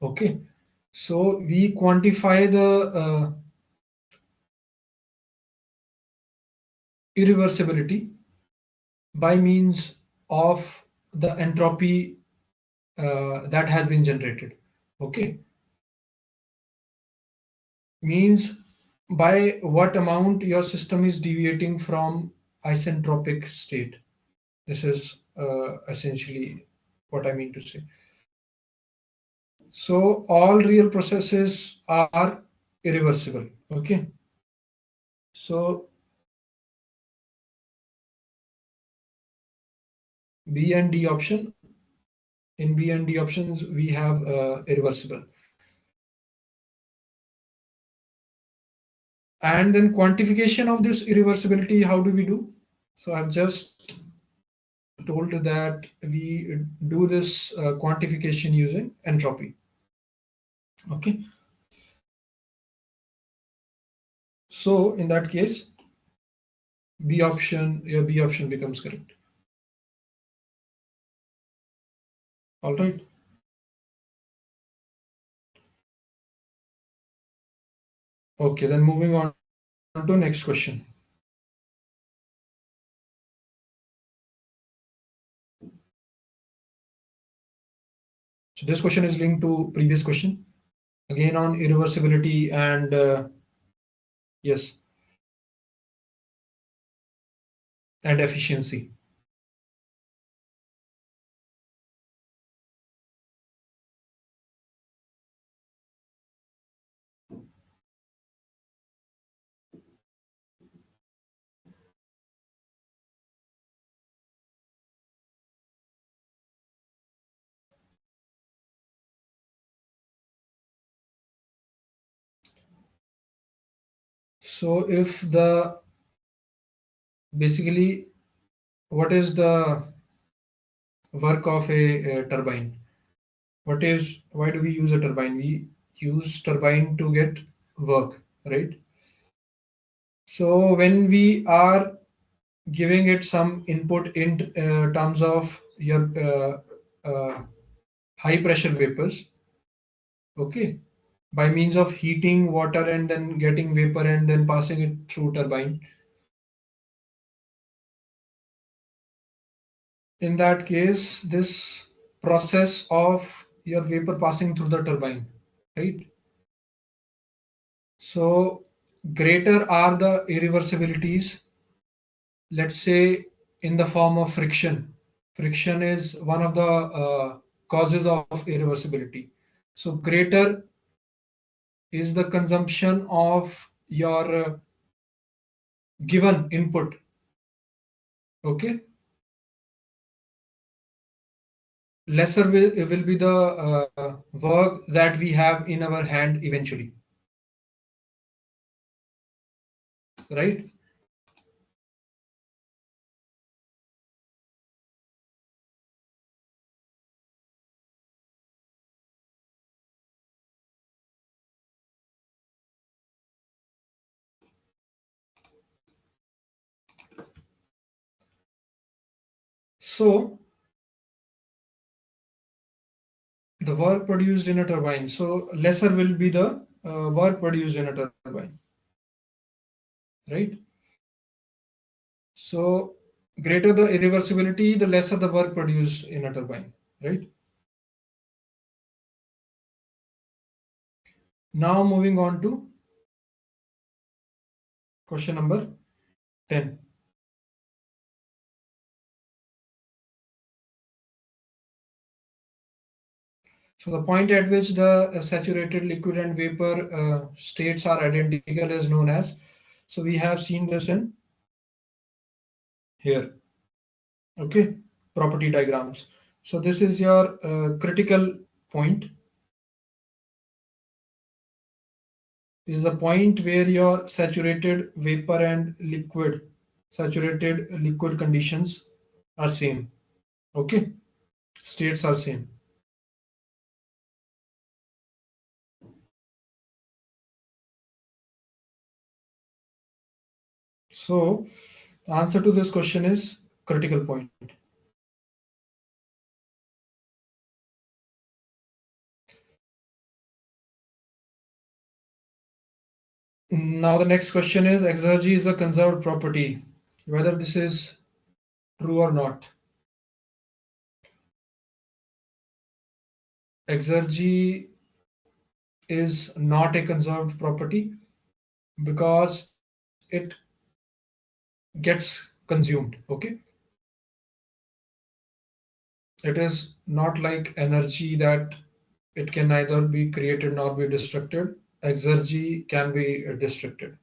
Okay, so we quantify the irreversibility by means of the entropy that has been generated. Okay, means by what amount your system is deviating from isentropic state. This is essentially what I mean to say. So all real processes are irreversible. Okay, so B and D option. In B and D options, we have irreversible. And then quantification of this irreversibility, how do we do? So I've just told that we do this quantification using entropy. Okay. So in that case, your B option becomes correct. All right. Okay, then moving on to next question. So this question is linked to previous question, again on irreversibility and yes, and efficiency. So if the basically what is the work of a turbine? Why do we use a turbine? We use turbine to get work, right? So when we are giving it some input in terms of your high pressure vapors, okay, by means of heating water and then getting vapor and then passing it through turbine. In that case, this process of your vapor passing through the turbine, right? So greater are the irreversibilities, let's say in the form of friction. Friction is one of the causes of irreversibility. So greater is the consumption of your given input, okay, lesser will be the work that we have in our hand eventually, right? So the work produced in a turbine, so lesser will be the work produced in a turbine, right? So greater the irreversibility, the lesser the work produced in a turbine, right? Now moving on to question number 10. So the point at which the saturated liquid and vapor states are identical is known as, so we have seen this in here, okay, property diagrams. So this is your critical point, is the point where your saturated vapor and liquid, saturated liquid conditions are same, okay, states are same. So the answer to this question is critical point. Now the next question is, exergy is a conserved property, whether this is true or not. Exergy is not a conserved property because it gets consumed, okay? It is not like energy that it can neither be created nor be destructed. Exergy can be destructed.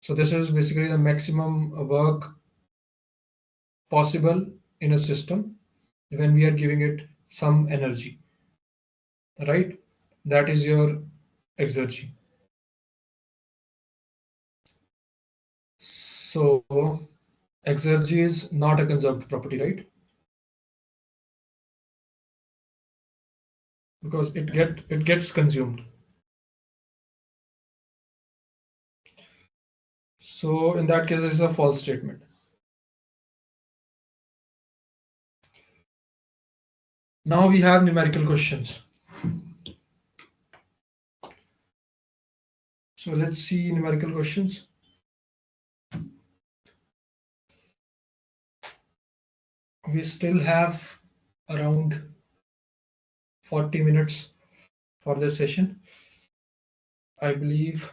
So this is basically the maximum work possible in a system when we are giving it some energy, right? That is your exergy. So exergy is not a conserved property, right? Because it gets consumed. So in that case, this is a false statement. Now we have numerical questions. So let's see numerical questions. We still have around 40 minutes for this session. I believe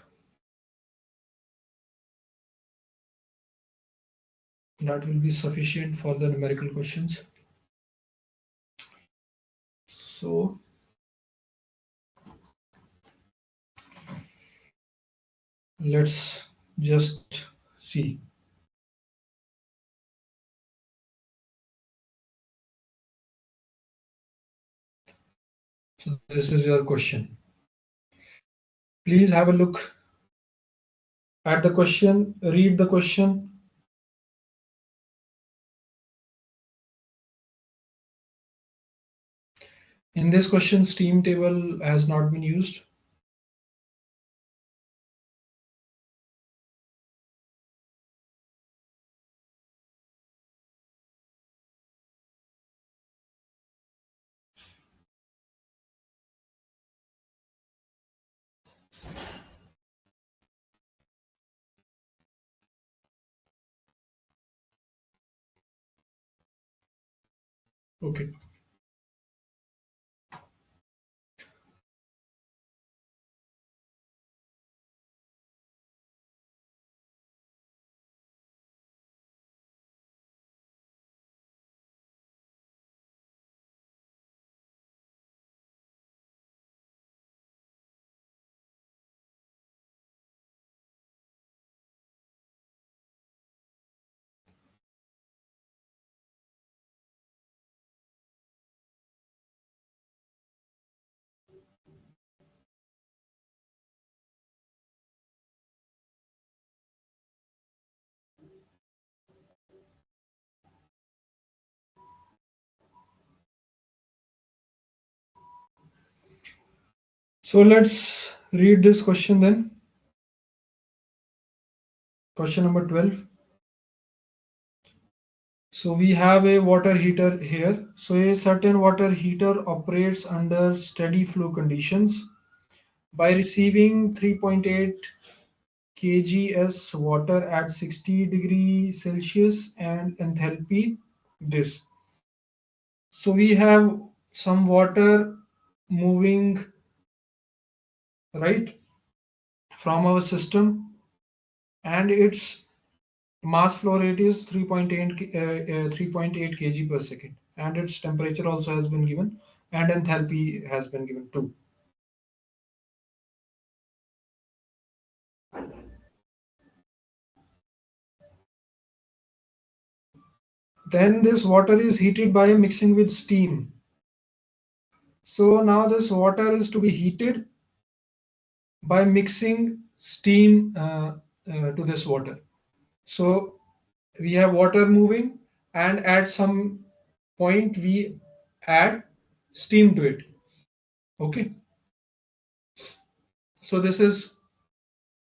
that will be sufficient for the numerical questions. So let's just see. So this is your question. Please have a look at the question, read the question. In this question, steam table has not been used. Okay. So let's read this question then. Question number 12. So we have a water heater here. So a certain water heater operates under steady flow conditions by receiving 3.8 kgs water at 60 degrees Celsius and enthalpy this. So we have some water moving right from our system, and its mass flow rate is 3.8 kg per second, and its temperature also has been given, and enthalpy has been given too. Then this water is heated by mixing with steam. So now this water is to be heated by mixing steam to this water. So we have water moving, and at some point we add steam to it. Okay. So this is,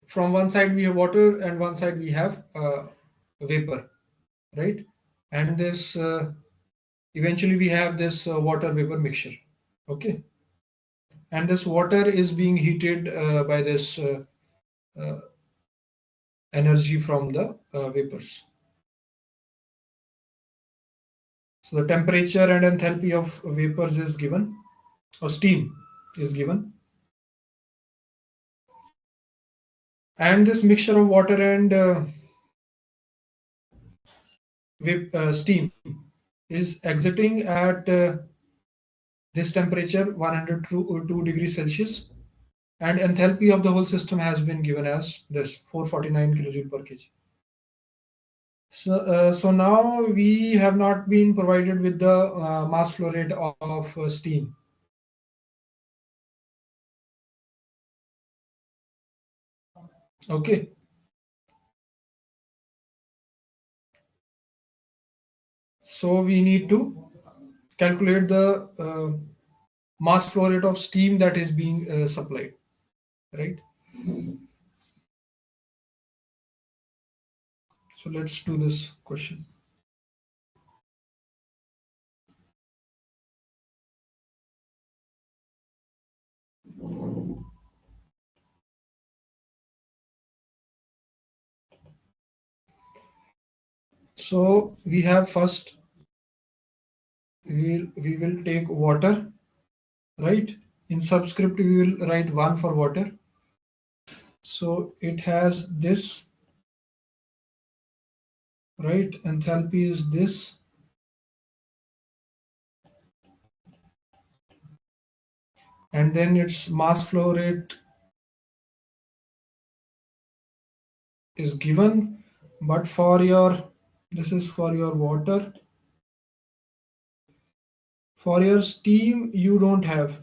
from one side we have water and one side we have vapor, right? And this eventually we have this water vapor mixture. Okay. And this water is being heated by this uh, energy from the vapors. So the temperature and enthalpy of vapors is given, or steam is given. And this mixture of water and steam is exiting at this temperature 102 degrees Celsius, and enthalpy of the whole system has been given as this 449 kilojoule per kg. So now we have not been provided with the mass flow rate of steam. Okay. So we need to calculate the mass flow rate of steam that is being supplied, right? So let's do this question. So we have first, we will take water, right? In subscript we will write 1 for water. So it has this, right? Enthalpy is this, and then its mass flow rate is given. But for your, this is for your water. For your steam you don't have,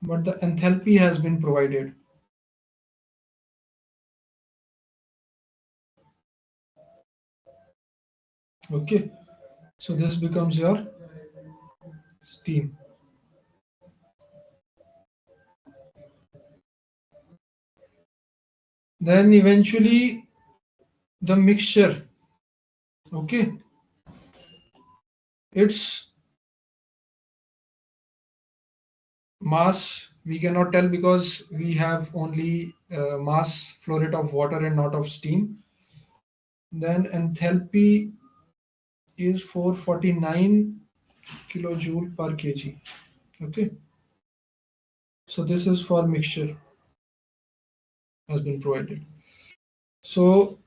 but the enthalpy has been provided. Okay, so this becomes your steam. Then eventually the mixture, okay, its mass we cannot tell because we have only mass flow rate of water and not of steam. then enthalpy is 449 kilojoule per kg. Okay, so this is for mixture has been provided. So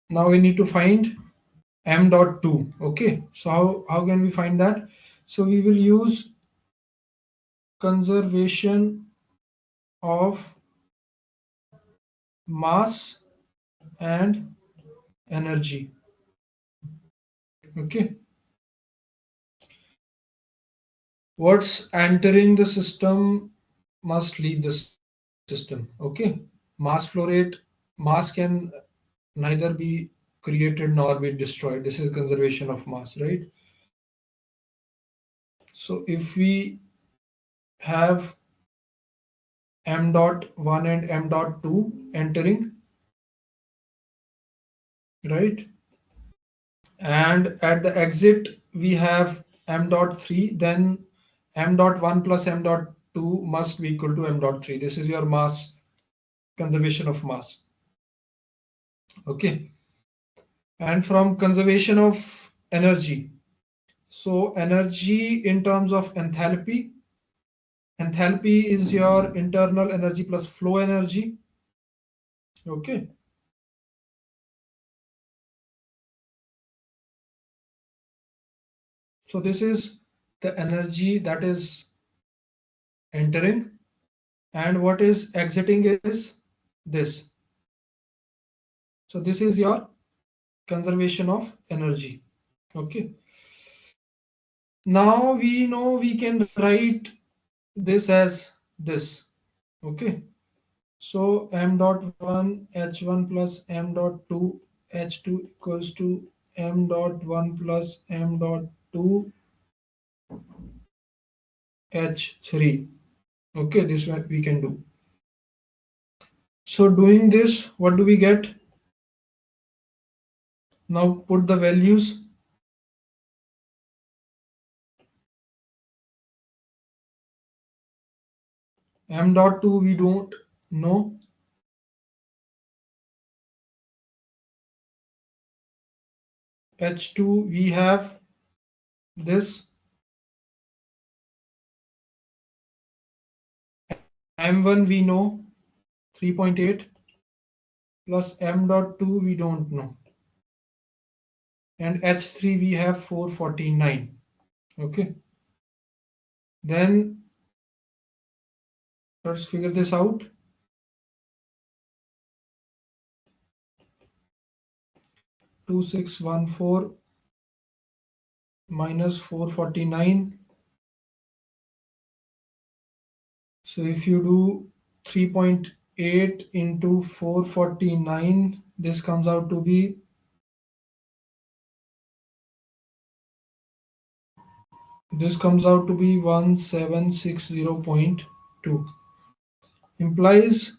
now we need to find m dot 2. Okay, so how can we find that? So we will use conservation of mass and energy. Okay, what's entering the system must leave the system. Okay, mass flow rate, mass can neither be created nor be destroyed. This is conservation of mass, right? So if we have m dot 1 and m dot 2 entering, right, and at the exit we have m dot 3, then m dot 1 plus m dot 2 must be equal to m dot 3. This is your mass, conservation of mass. Okay, and from conservation of energy, so energy in terms of enthalpy, enthalpy is your internal energy plus flow energy. Okay, so this is the energy that is entering, and what is exiting is this. So this is your conservation of energy. Okay, now we know we can write this as this. Okay, so m dot 1 h1 plus m dot 2 h2 equals to m dot 1 plus m dot 2 h3. Okay, this one we can do. So doing this, what do we get? Now put the values. M dot 2 we don't know. H2 we have this. M1 we know 3.8 plus M dot 2 we don't know. And H3 we have 449. Okay. Then let's figure this out. 2614 minus 449. So if you do 3.8 into 449, this comes out to be 1760.2, implies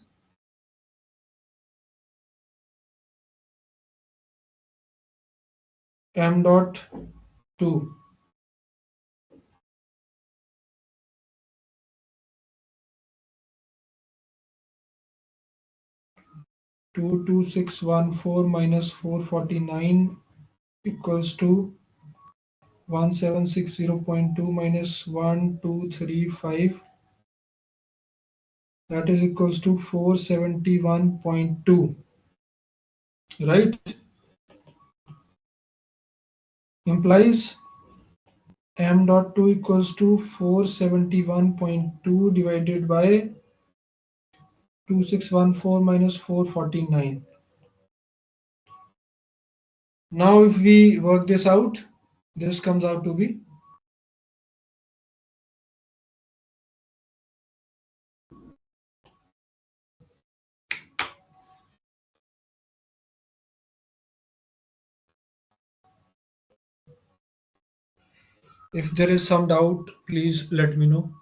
m dot 2 22614 minus 449 equals to 1760.2 minus 1235, that is equals to 471.2, right? Implies m dot 2 equals to 471.2 divided by 2614 minus 449. Now if we work this out, this comes out to be, if there is some doubt, please let me know.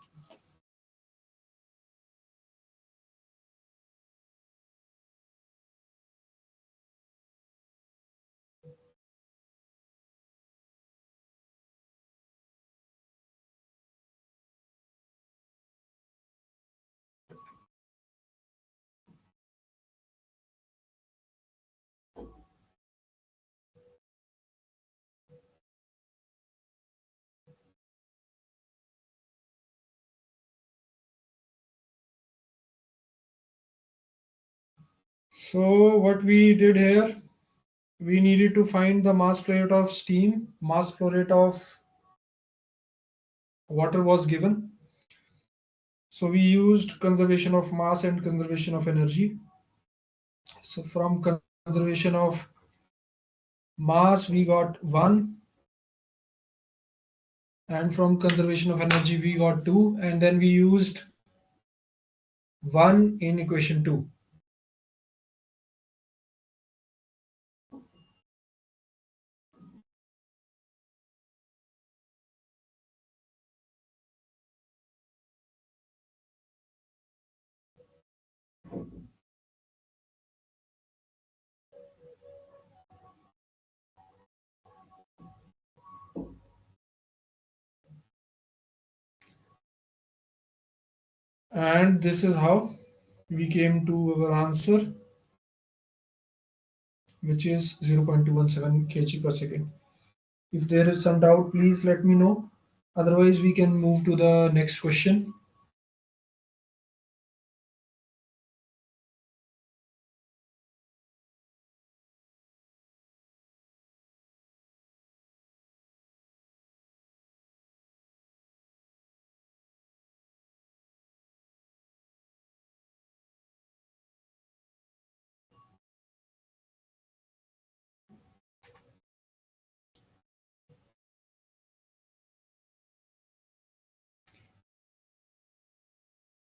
So what we did here, we needed to find the mass flow rate of steam, mass flow rate of water was given. So we used conservation of mass and conservation of energy. So from conservation of mass we got 1, and from conservation of energy we got 2, and then we used 1 in equation 2. And this is how we came to our answer, which is 0.217 kg per second. If there is some doubt, please let me know. Otherwise, we can move to the next question.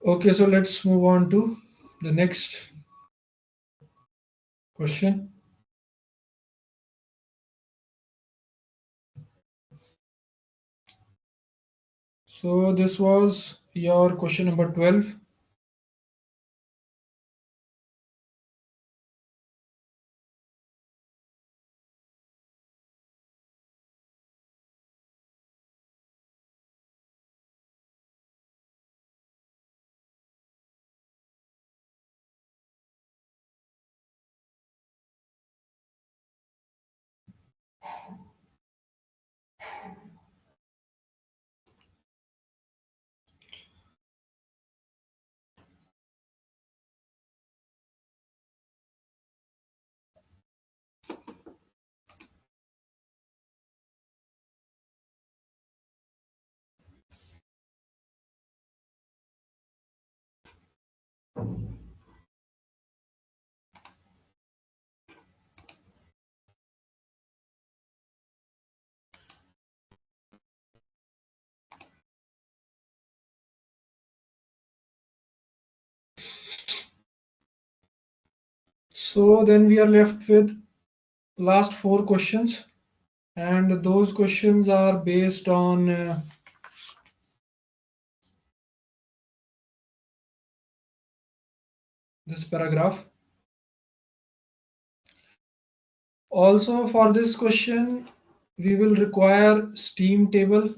Okay, so let's move on to the next question. So this was your question number 12. So then we are left with last 4 questions, and those questions are based on this paragraph. Also, for this question, we will require steam table.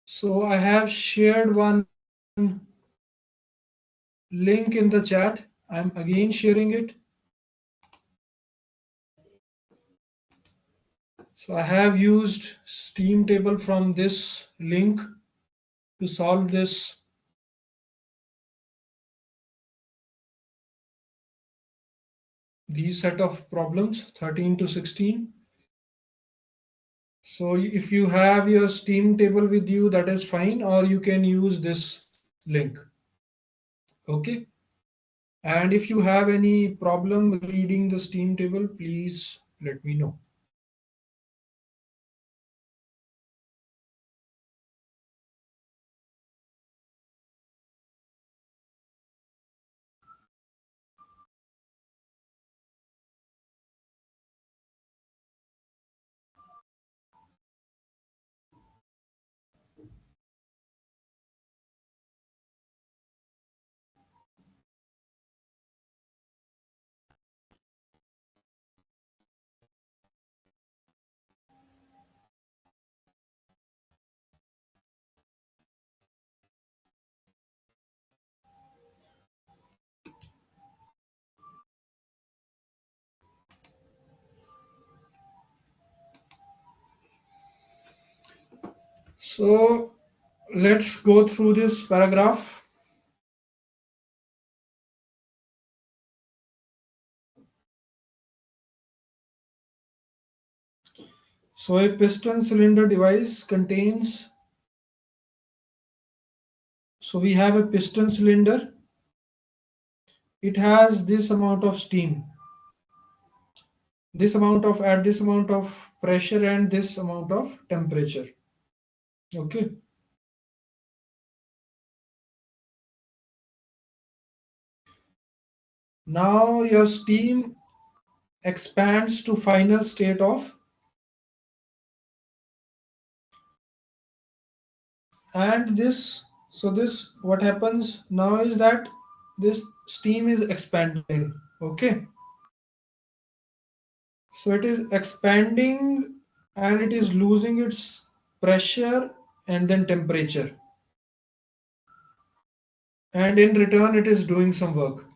So I have shared one link in the chat. I'm again sharing it. So I have used steam table from this link to solve this these set of problems 13 to 16. So if you have your steam table with you, that is fine, or you can use this link. Okay. And if you have any problem reading the steam table, please let me know. So let's go through this paragraph. So a piston cylinder device contains, so we have a piston cylinder. It has this amount of steam, this amount of, at this amount of pressure and this amount of temperature. Okay. Now your steam expands to final state of, and this, so this what happens now is that this steam is expanding. Okay. So it is expanding and it is losing its pressure and then temperature, and in return it is doing some work.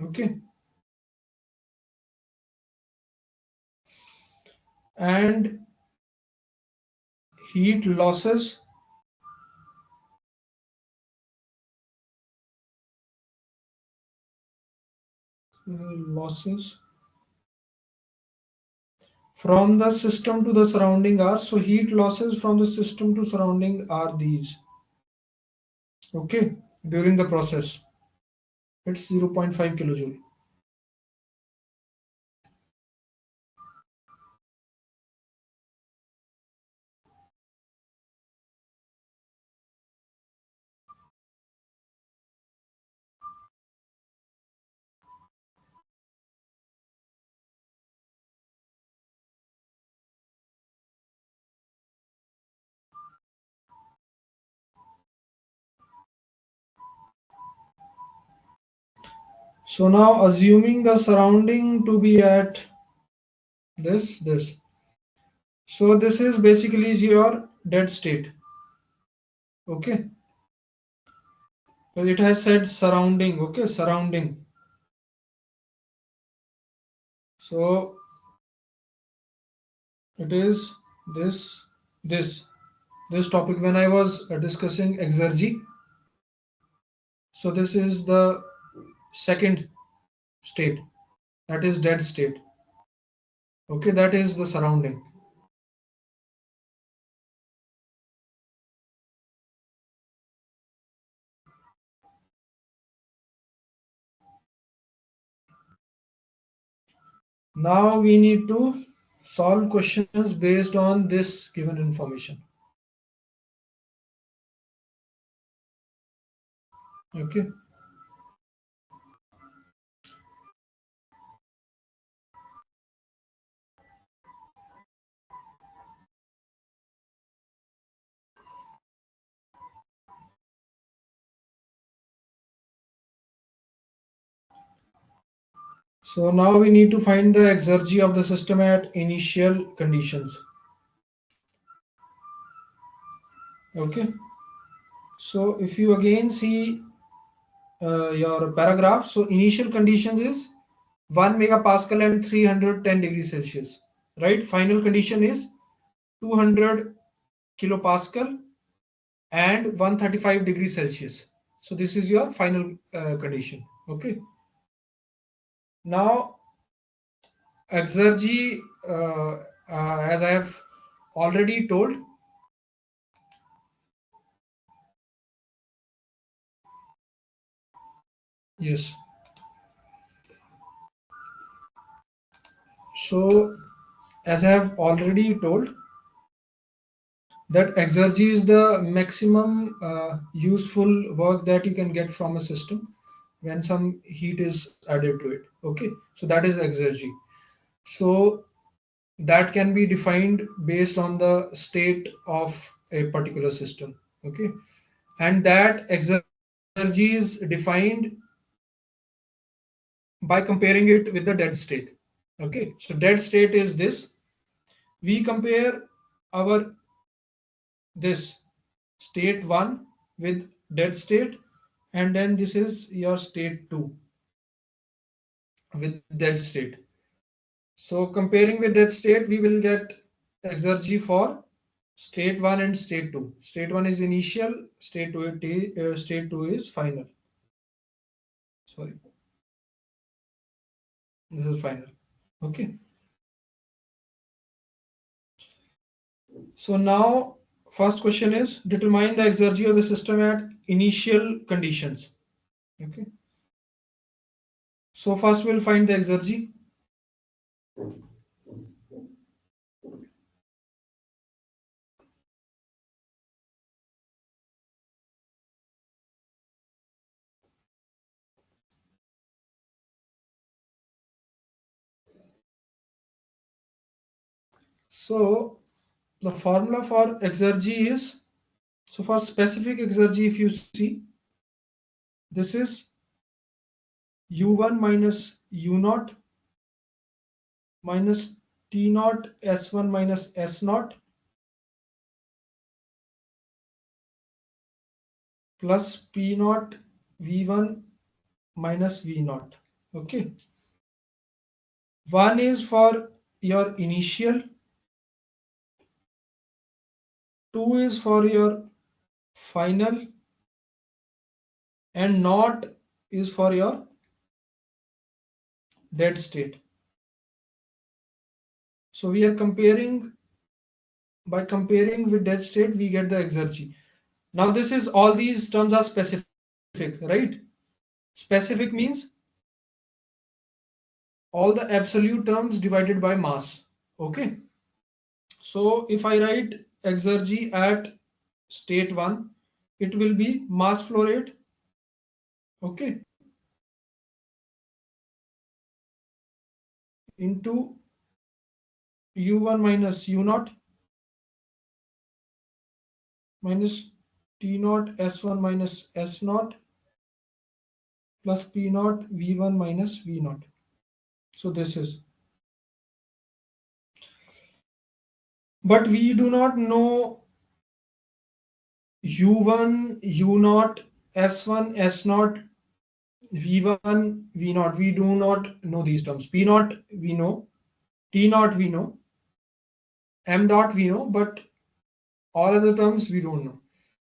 Okay. And heat losses, losses from the system to the surrounding are, so heat losses from the system to surrounding are these. Okay. During the process it's 0.5 kilojoule. So now assuming the surrounding to be at this, so this is basically your dead state. Okay. So it has said surrounding. Okay, surrounding. So it is this, this, this topic when I was discussing exergy. So this is the second state, that is dead state. Okay, that is the surrounding. Now we need to solve questions based on this given information. Okay. So now we need to find the exergy of the system at initial conditions. Okay. So if you again see your paragraph, so initial conditions is 1 megapascal and 310 degrees Celsius, right? Final condition is 200 kilopascal and 135 degrees Celsius. So this is your final condition. Okay. Now exergy, as I have already told, yes. So as I have already told, that exergy is the maximum useful work that you can get from a system when some heat is added to it. Okay, so that is exergy. So that can be defined based on the state of a particular system. Okay, and that exergy is defined by comparing it with the dead state. Okay, so dead state is this. We compare our this state 1 with dead state, and then this is your state 2 with dead state. So comparing with dead state, we will get exergy for state 1 and state 2. State 1 is initial, state 2 is final. Sorry, this is final. Okay. So now first question is determine the exergy of the system at initial conditions. Okay. So first we'll find the exergy. So the formula for exergy is, so for specific exergy, if you see, this is U1 minus U naught minus T naught S1 minus S naught plus P naught V1 minus V naught. Okay. One is for your initial, two is for your final, and naught is for your dead state. So we are comparing, by comparing with dead state, we get the exergy. Now this is, all these terms are specific, right? Specific means all the absolute terms divided by mass. Okay. So if I write exergy at state 1, it will be mass flow rate. Okay. Into U1 minus U naught minus T naught S1 minus S naught plus P naught V1 minus V naught. So this is, but we do not know U1, U naught, S1, S naught, V1, V naught. We do not know these terms. P naught we know, T naught we know, M dot we know, but all other terms we don't know.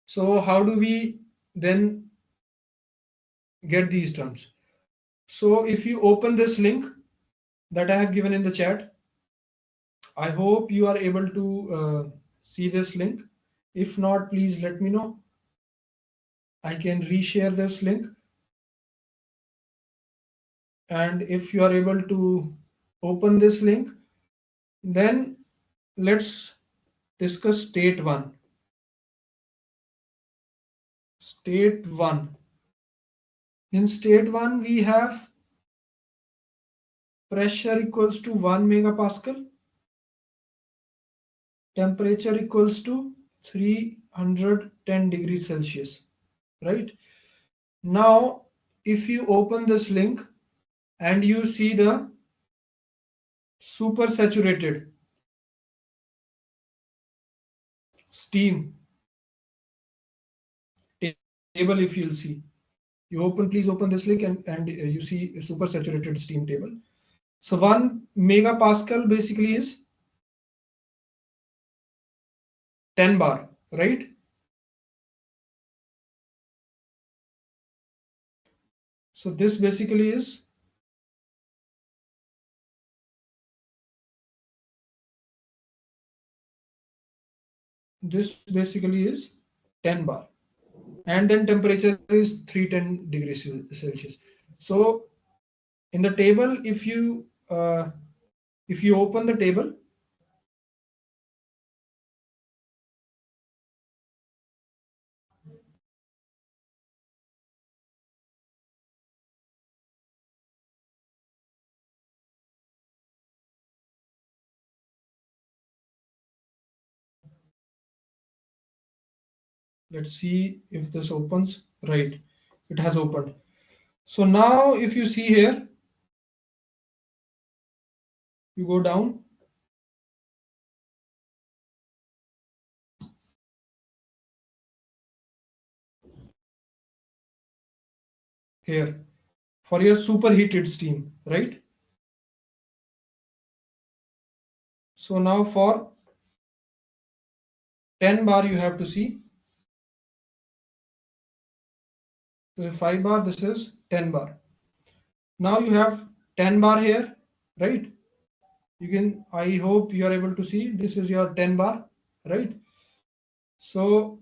So how do we then get these terms? So if you open this link that I have given in the chat, I hope you are able to see this link. If not, please let me know. I can reshare this link. And if you are able to open this link, then let's discuss state 1. State 1. In state 1, we have pressure equals to 1 megapascal, temperature equals to 310 degrees Celsius, right? Now, if you open this link and you see the supersaturated steam table, if you'll see, you open, please open this link, and you see a supersaturated steam table. So 1 megapascal basically is 10 bar, right? So this basically is, this basically is 10 bar, and then temperature is 310 degrees Celsius. So in the table, if you open the table, let's see if this opens. Right, it has opened. So now if you see here, you go down, here for your superheated steam, right? So now for 10 bar you have to see, so 5 bar, this is 10 bar. Now you have 10 bar here, right? You can, I hope you are able to see, this is your 10 bar, right? So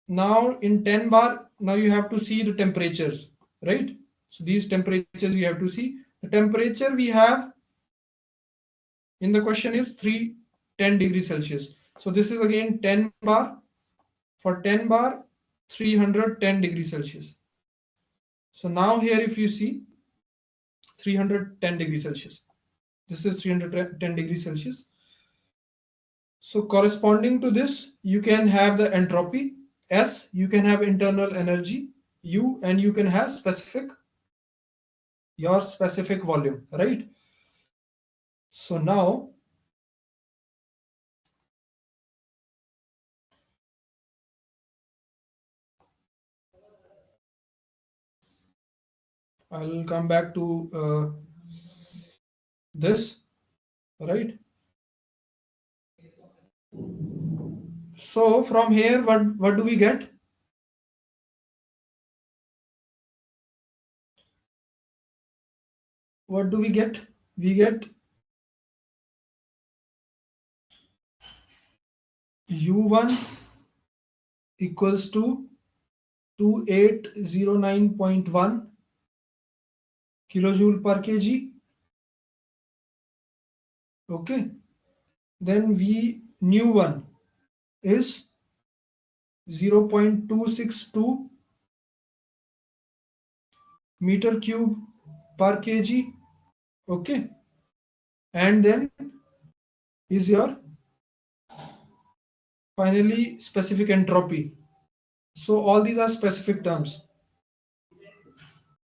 now in 10 bar, now you have to see the temperatures, right? So these temperatures you have to see. The temperature we have in the question is 310 degrees Celsius. So this is again 10 bar. For 10 bar, 310 degrees Celsius. So now here if you see 310 degrees Celsius, this is 310 degrees Celsius. So corresponding to this, you can have the entropy S, you can have internal energy U, and you can have your specific volume, right? So now I'll come back to this, right? So from here, what do we get? What do we get? We get U1 equals to 2809.1 kilojoule per kg. Okay. Then V new one is 0.262 meter cube per kg. Okay. And then is your finally specific entropy. So all these are specific terms.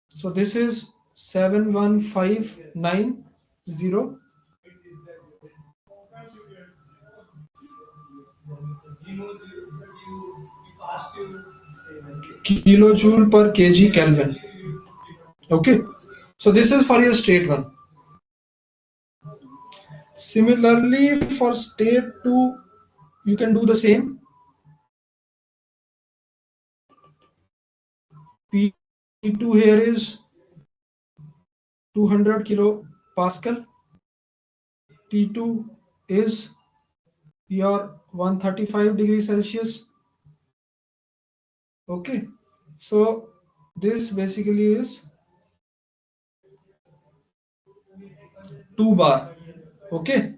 So this is 71590 kilojoule per kg Kelvin. Okay. So this is for your state one. Similarly, for state 2, you can do the same. P2 here is 200 kilopascal. T2 is your 135 degrees Celsius. Okay. So this basically is 2 bar. Okay.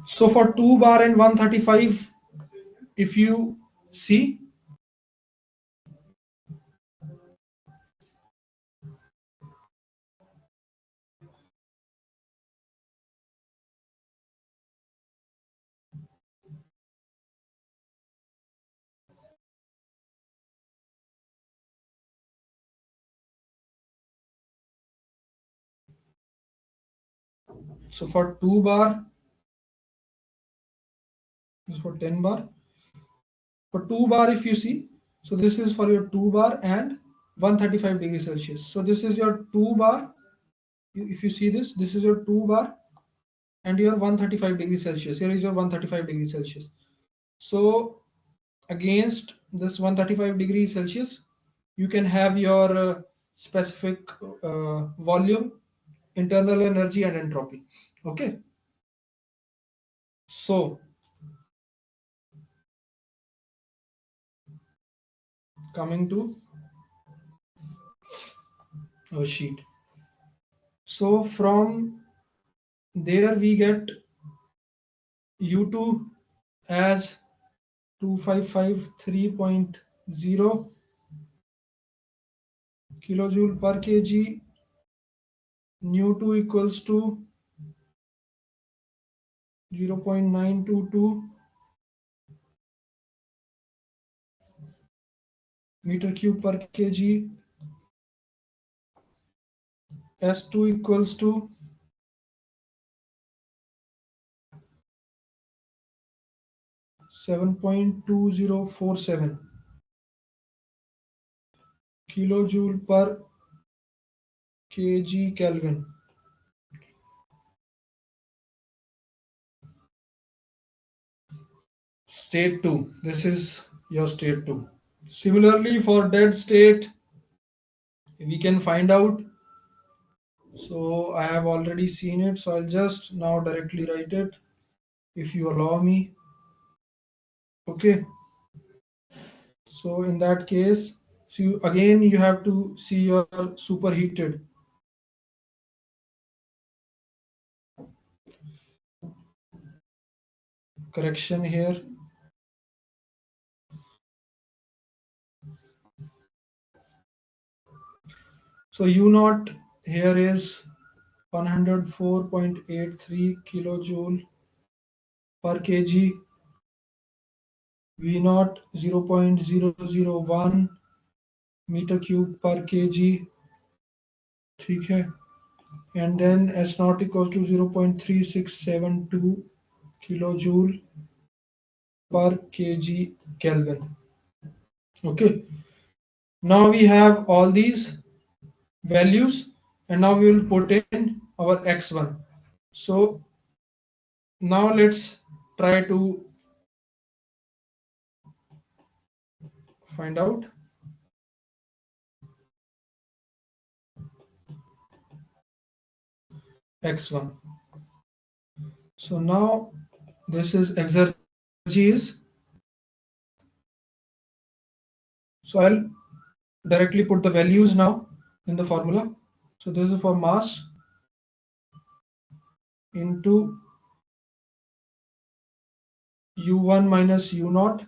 So for 2 bar and 135, if you see, so for 2 bar, this is for 10 bar. For 2 bar, if you see, so this is for your 2 bar and 135 degrees Celsius. So this is your 2 bar. If you see this, this is your 2 bar and your 135 degrees Celsius. Here is your 135 degrees Celsius. So against this 135 degrees Celsius, you can have your specific volume, internal energy, and entropy. Okay. So coming to our sheet. So from there we get U2 as 2553.0 kilojoule per kg. Nu2 equals to 0.922 meter cube per kg. S2 equals to 7.2047 kilojoule per kg Kelvin. State 2. This is your state 2. Similarly, for dead state, we can find out So I have already seen it, so I'll just now directly write it if you allow me. Okay, so in that case, so again you have to see your superheated. Correction here. So U naught here is 104.83 kilojoule per kg, V naught 0.001 meter cube per kg, ठीक है, and then S naught equals to 0.3672 kilojoule per kg Kelvin. Okay, now we have all these values, and now we will put in our x1. So now let's try to find out x1. So now this is exergy is, so I'll directly put the values now in the formula. So this is for mass into u1 minus u naught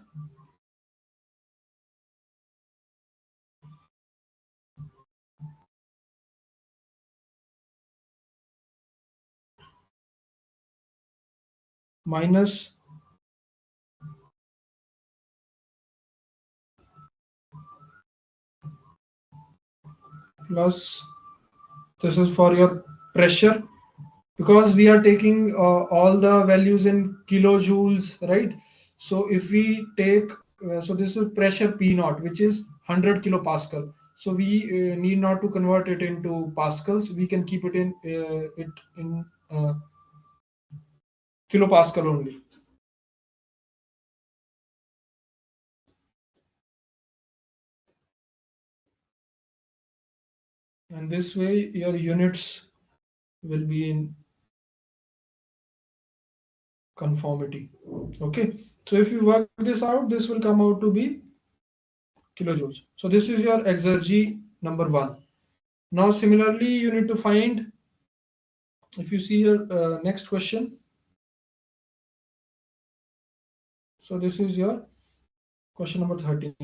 minus plus, this is for your pressure, because we are taking all the values in kilojoules, right? So if we take, so this is pressure P naught, which is 100 kilopascal. So we need not to convert it into pascals. We can keep it in kilopascal only. And this way your units will be in conformity. Okay. So if you work this out, this will come out to be kilojoules. So this is your exergy number one. Now similarly, you need to find, if you see your next question, so this is your question number 13.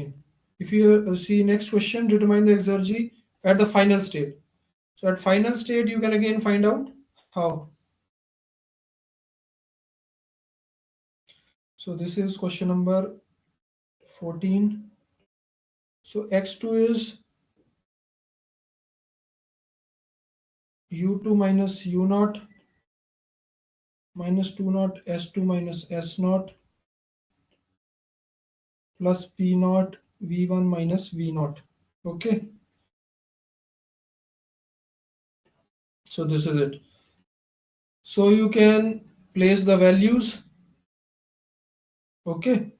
If you see next question, determine the exergy at the final state. So at final state, you can again find out how. So this is question number 14. So x2 is u2 minus u naught minus 2 naught s2 minus s naught plus p naught v1 minus v naught. Okay, so this is it. So you can place the values. Okay,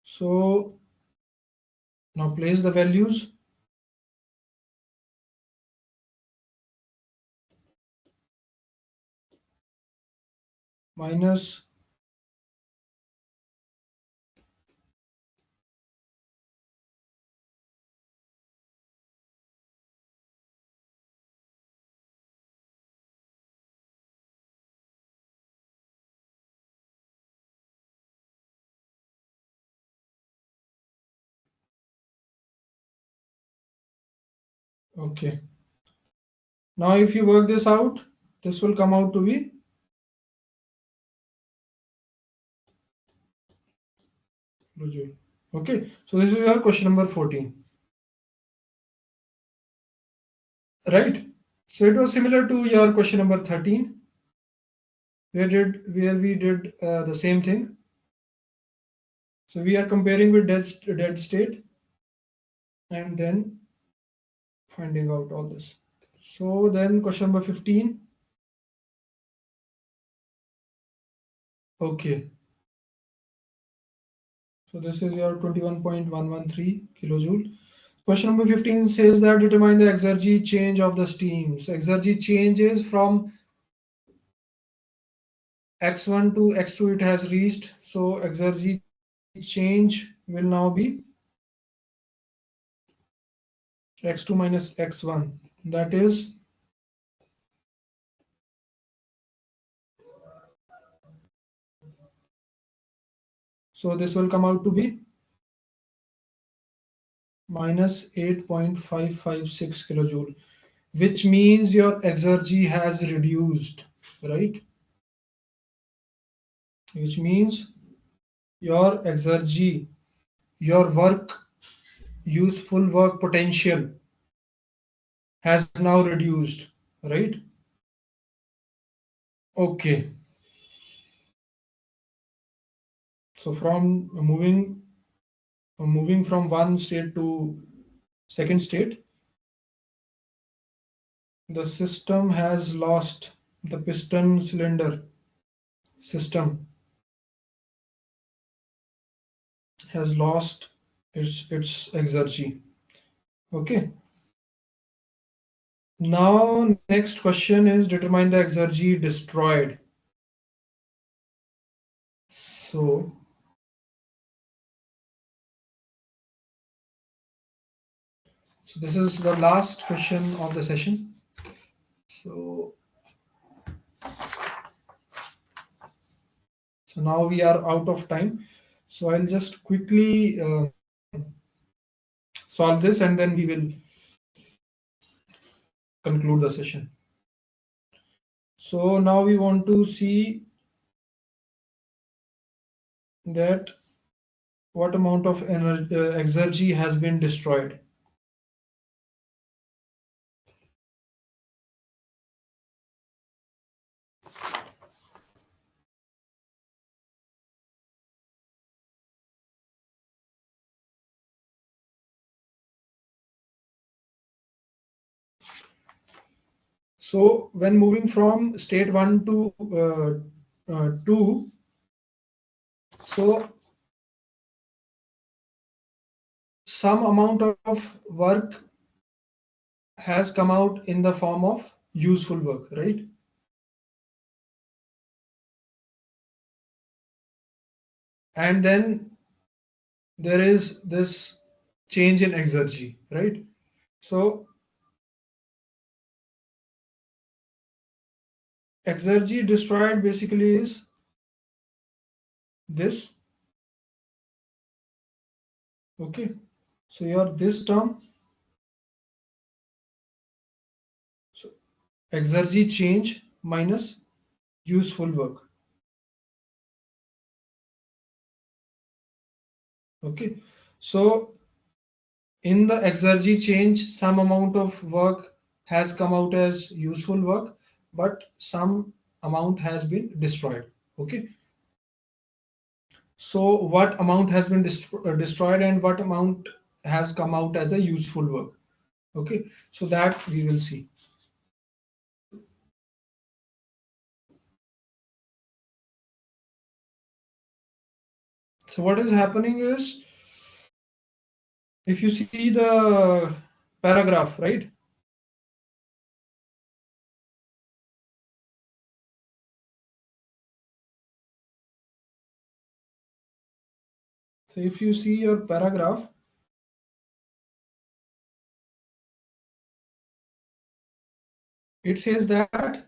so now place the values. Minus okay. Now if you work this out, this will come out to be kilojoule. Okay, so this is your question number 14. Right? So it was similar to your question number 13, where we did the same thing. So we are comparing with dead state and then finding out all this. So then question number 15. Okay. So this is your 21.113 kilojoule. Question number 15 says that determine the exergy change of the steam. So exergy changes from x1 to x2 it has reached. So exergy change will now be x2 minus x1. That is so this will come out to be minus 8.556 kilojoule, which means your exergy has reduced, right? Which means your exergy, your work, useful work potential has now reduced, right? Okay. So from moving from one state to second state, the system has lost the piston cylinder system has lost its exergy. Okay. Now next question is determine the exergy destroyed. So so this is the last question of the session. So so now we are out of time. So I'll just quickly solve this and then we will conclude the session. So now we want to see that what amount of energy, exergy has been destroyed. So when moving from state 1 to 2, so some amount of work has come out in the form of useful work, right? And then there is this change in exergy, right? So exergy destroyed basically is this. Okay. So your this term, so exergy change minus useful work. Okay. So in the exergy change, some amount of work has come out as useful work, but some amount has been destroyed. Okay. So what amount has been destroyed and what amount has come out as a useful work? Okay. So that we will see. So what is happening is, if you see the paragraph, right? So if you see your paragraph, it says that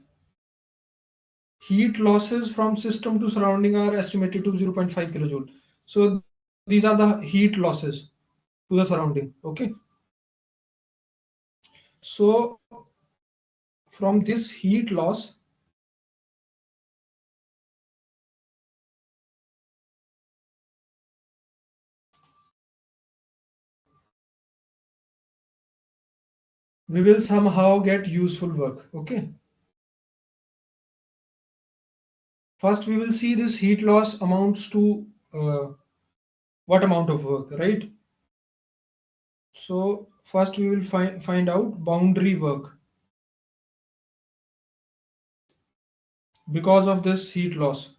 heat losses from system to surrounding are estimated to 0.5 kilojoule. So these are the heat losses to the surrounding. Okay. So from this heat loss, we will somehow get useful work. Okay. First, we will see this heat loss amounts to what amount of work, right? So first we will find out boundary work. because of this heat loss,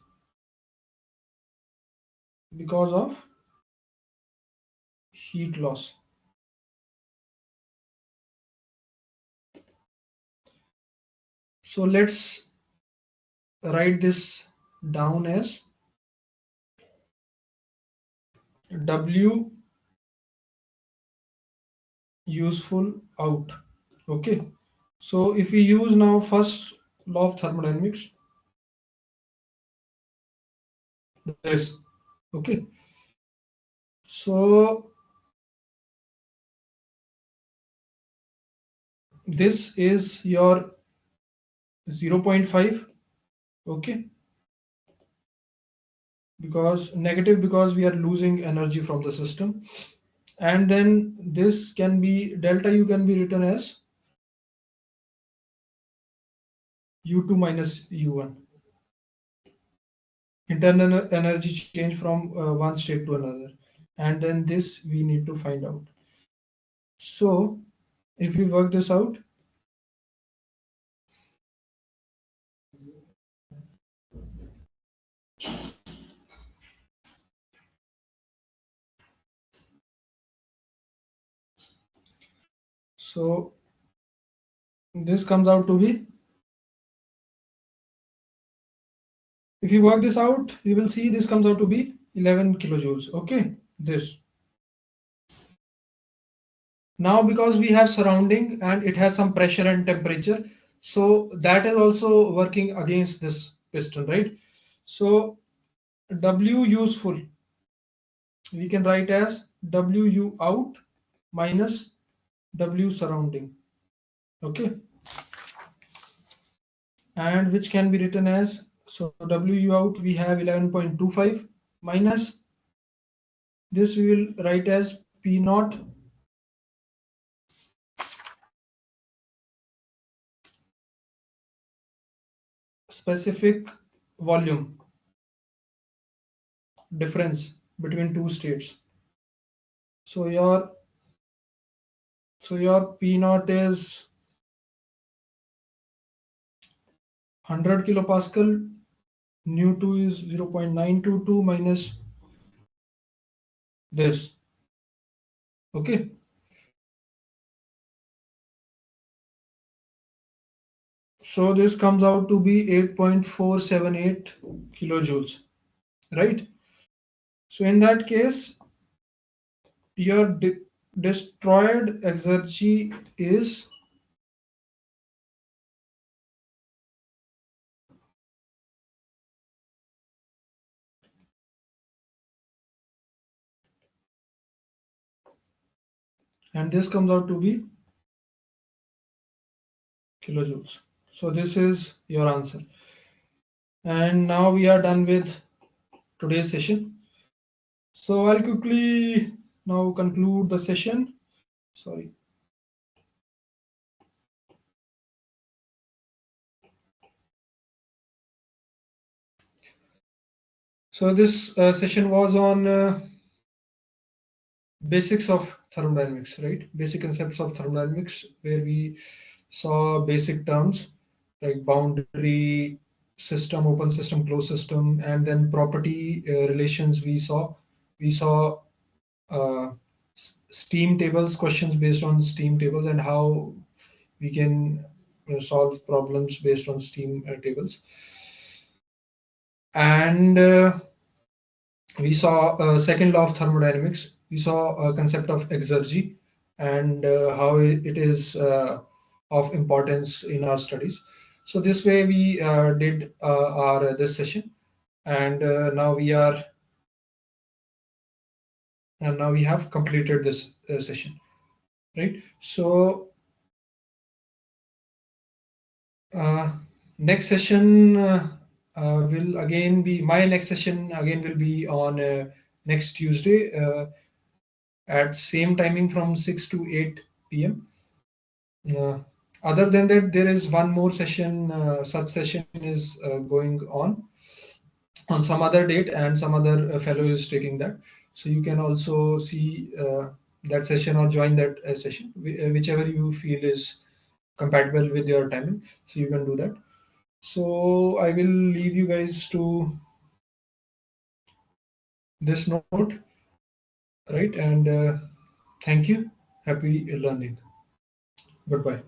because of heat loss. So let's write this down as W useful out. Okay. So if we use now first law of thermodynamics, this. Okay. So this is your 0.5. Okay. Because negative, because we are losing energy from the system. And then this can be delta U can be written as U2 minus U1. Internal energy change from one state to another. And then this we need to find out. So if we work this out, so this comes out to be, if you work this out, you will see this comes out to be 11 kilojoules. Okay, this. Now because we have surrounding and it has some pressure and temperature, so that is also working against this piston, right? So W useful, we can write as WU out minus W surrounding. Okay, and which can be written as, so WU out we have 11.25 minus this we will write as P naught specific volume difference between two states. So your P naught is 100 kilopascal, nu 2 is 0.922 minus this. Okay. So this comes out to be 8.478 kilojoules, right? So in that case, your destroyed exergy is and this comes out to be kilojoules. So this is your answer. And now we are done with today's session. So I'll quickly now conclude the session. Sorry. So this session was on basics of thermodynamics, right? Basic concepts of thermodynamics, where we saw basic terms like boundary system, open system, closed system, and then property relations. We saw uh, steam tables, questions based on steam tables, and how we can solve problems based on steam tables. And we saw second law of thermodynamics. We saw a concept of exergy and how it is of importance in our studies. So this way we did our this session, and now we have completed this session, right? So uh, next session will again be my next session again will be on next Tuesday. At same timing from 6 to 8 p.m. Uh, Other than that, there is one more session. Such session is going on some other date, and some other fellow is taking that. So you can also see that session or join that session, whichever you feel is compatible with your timing. So you can do that. So I will leave you guys to this note, right? And thank you. Happy learning. Goodbye.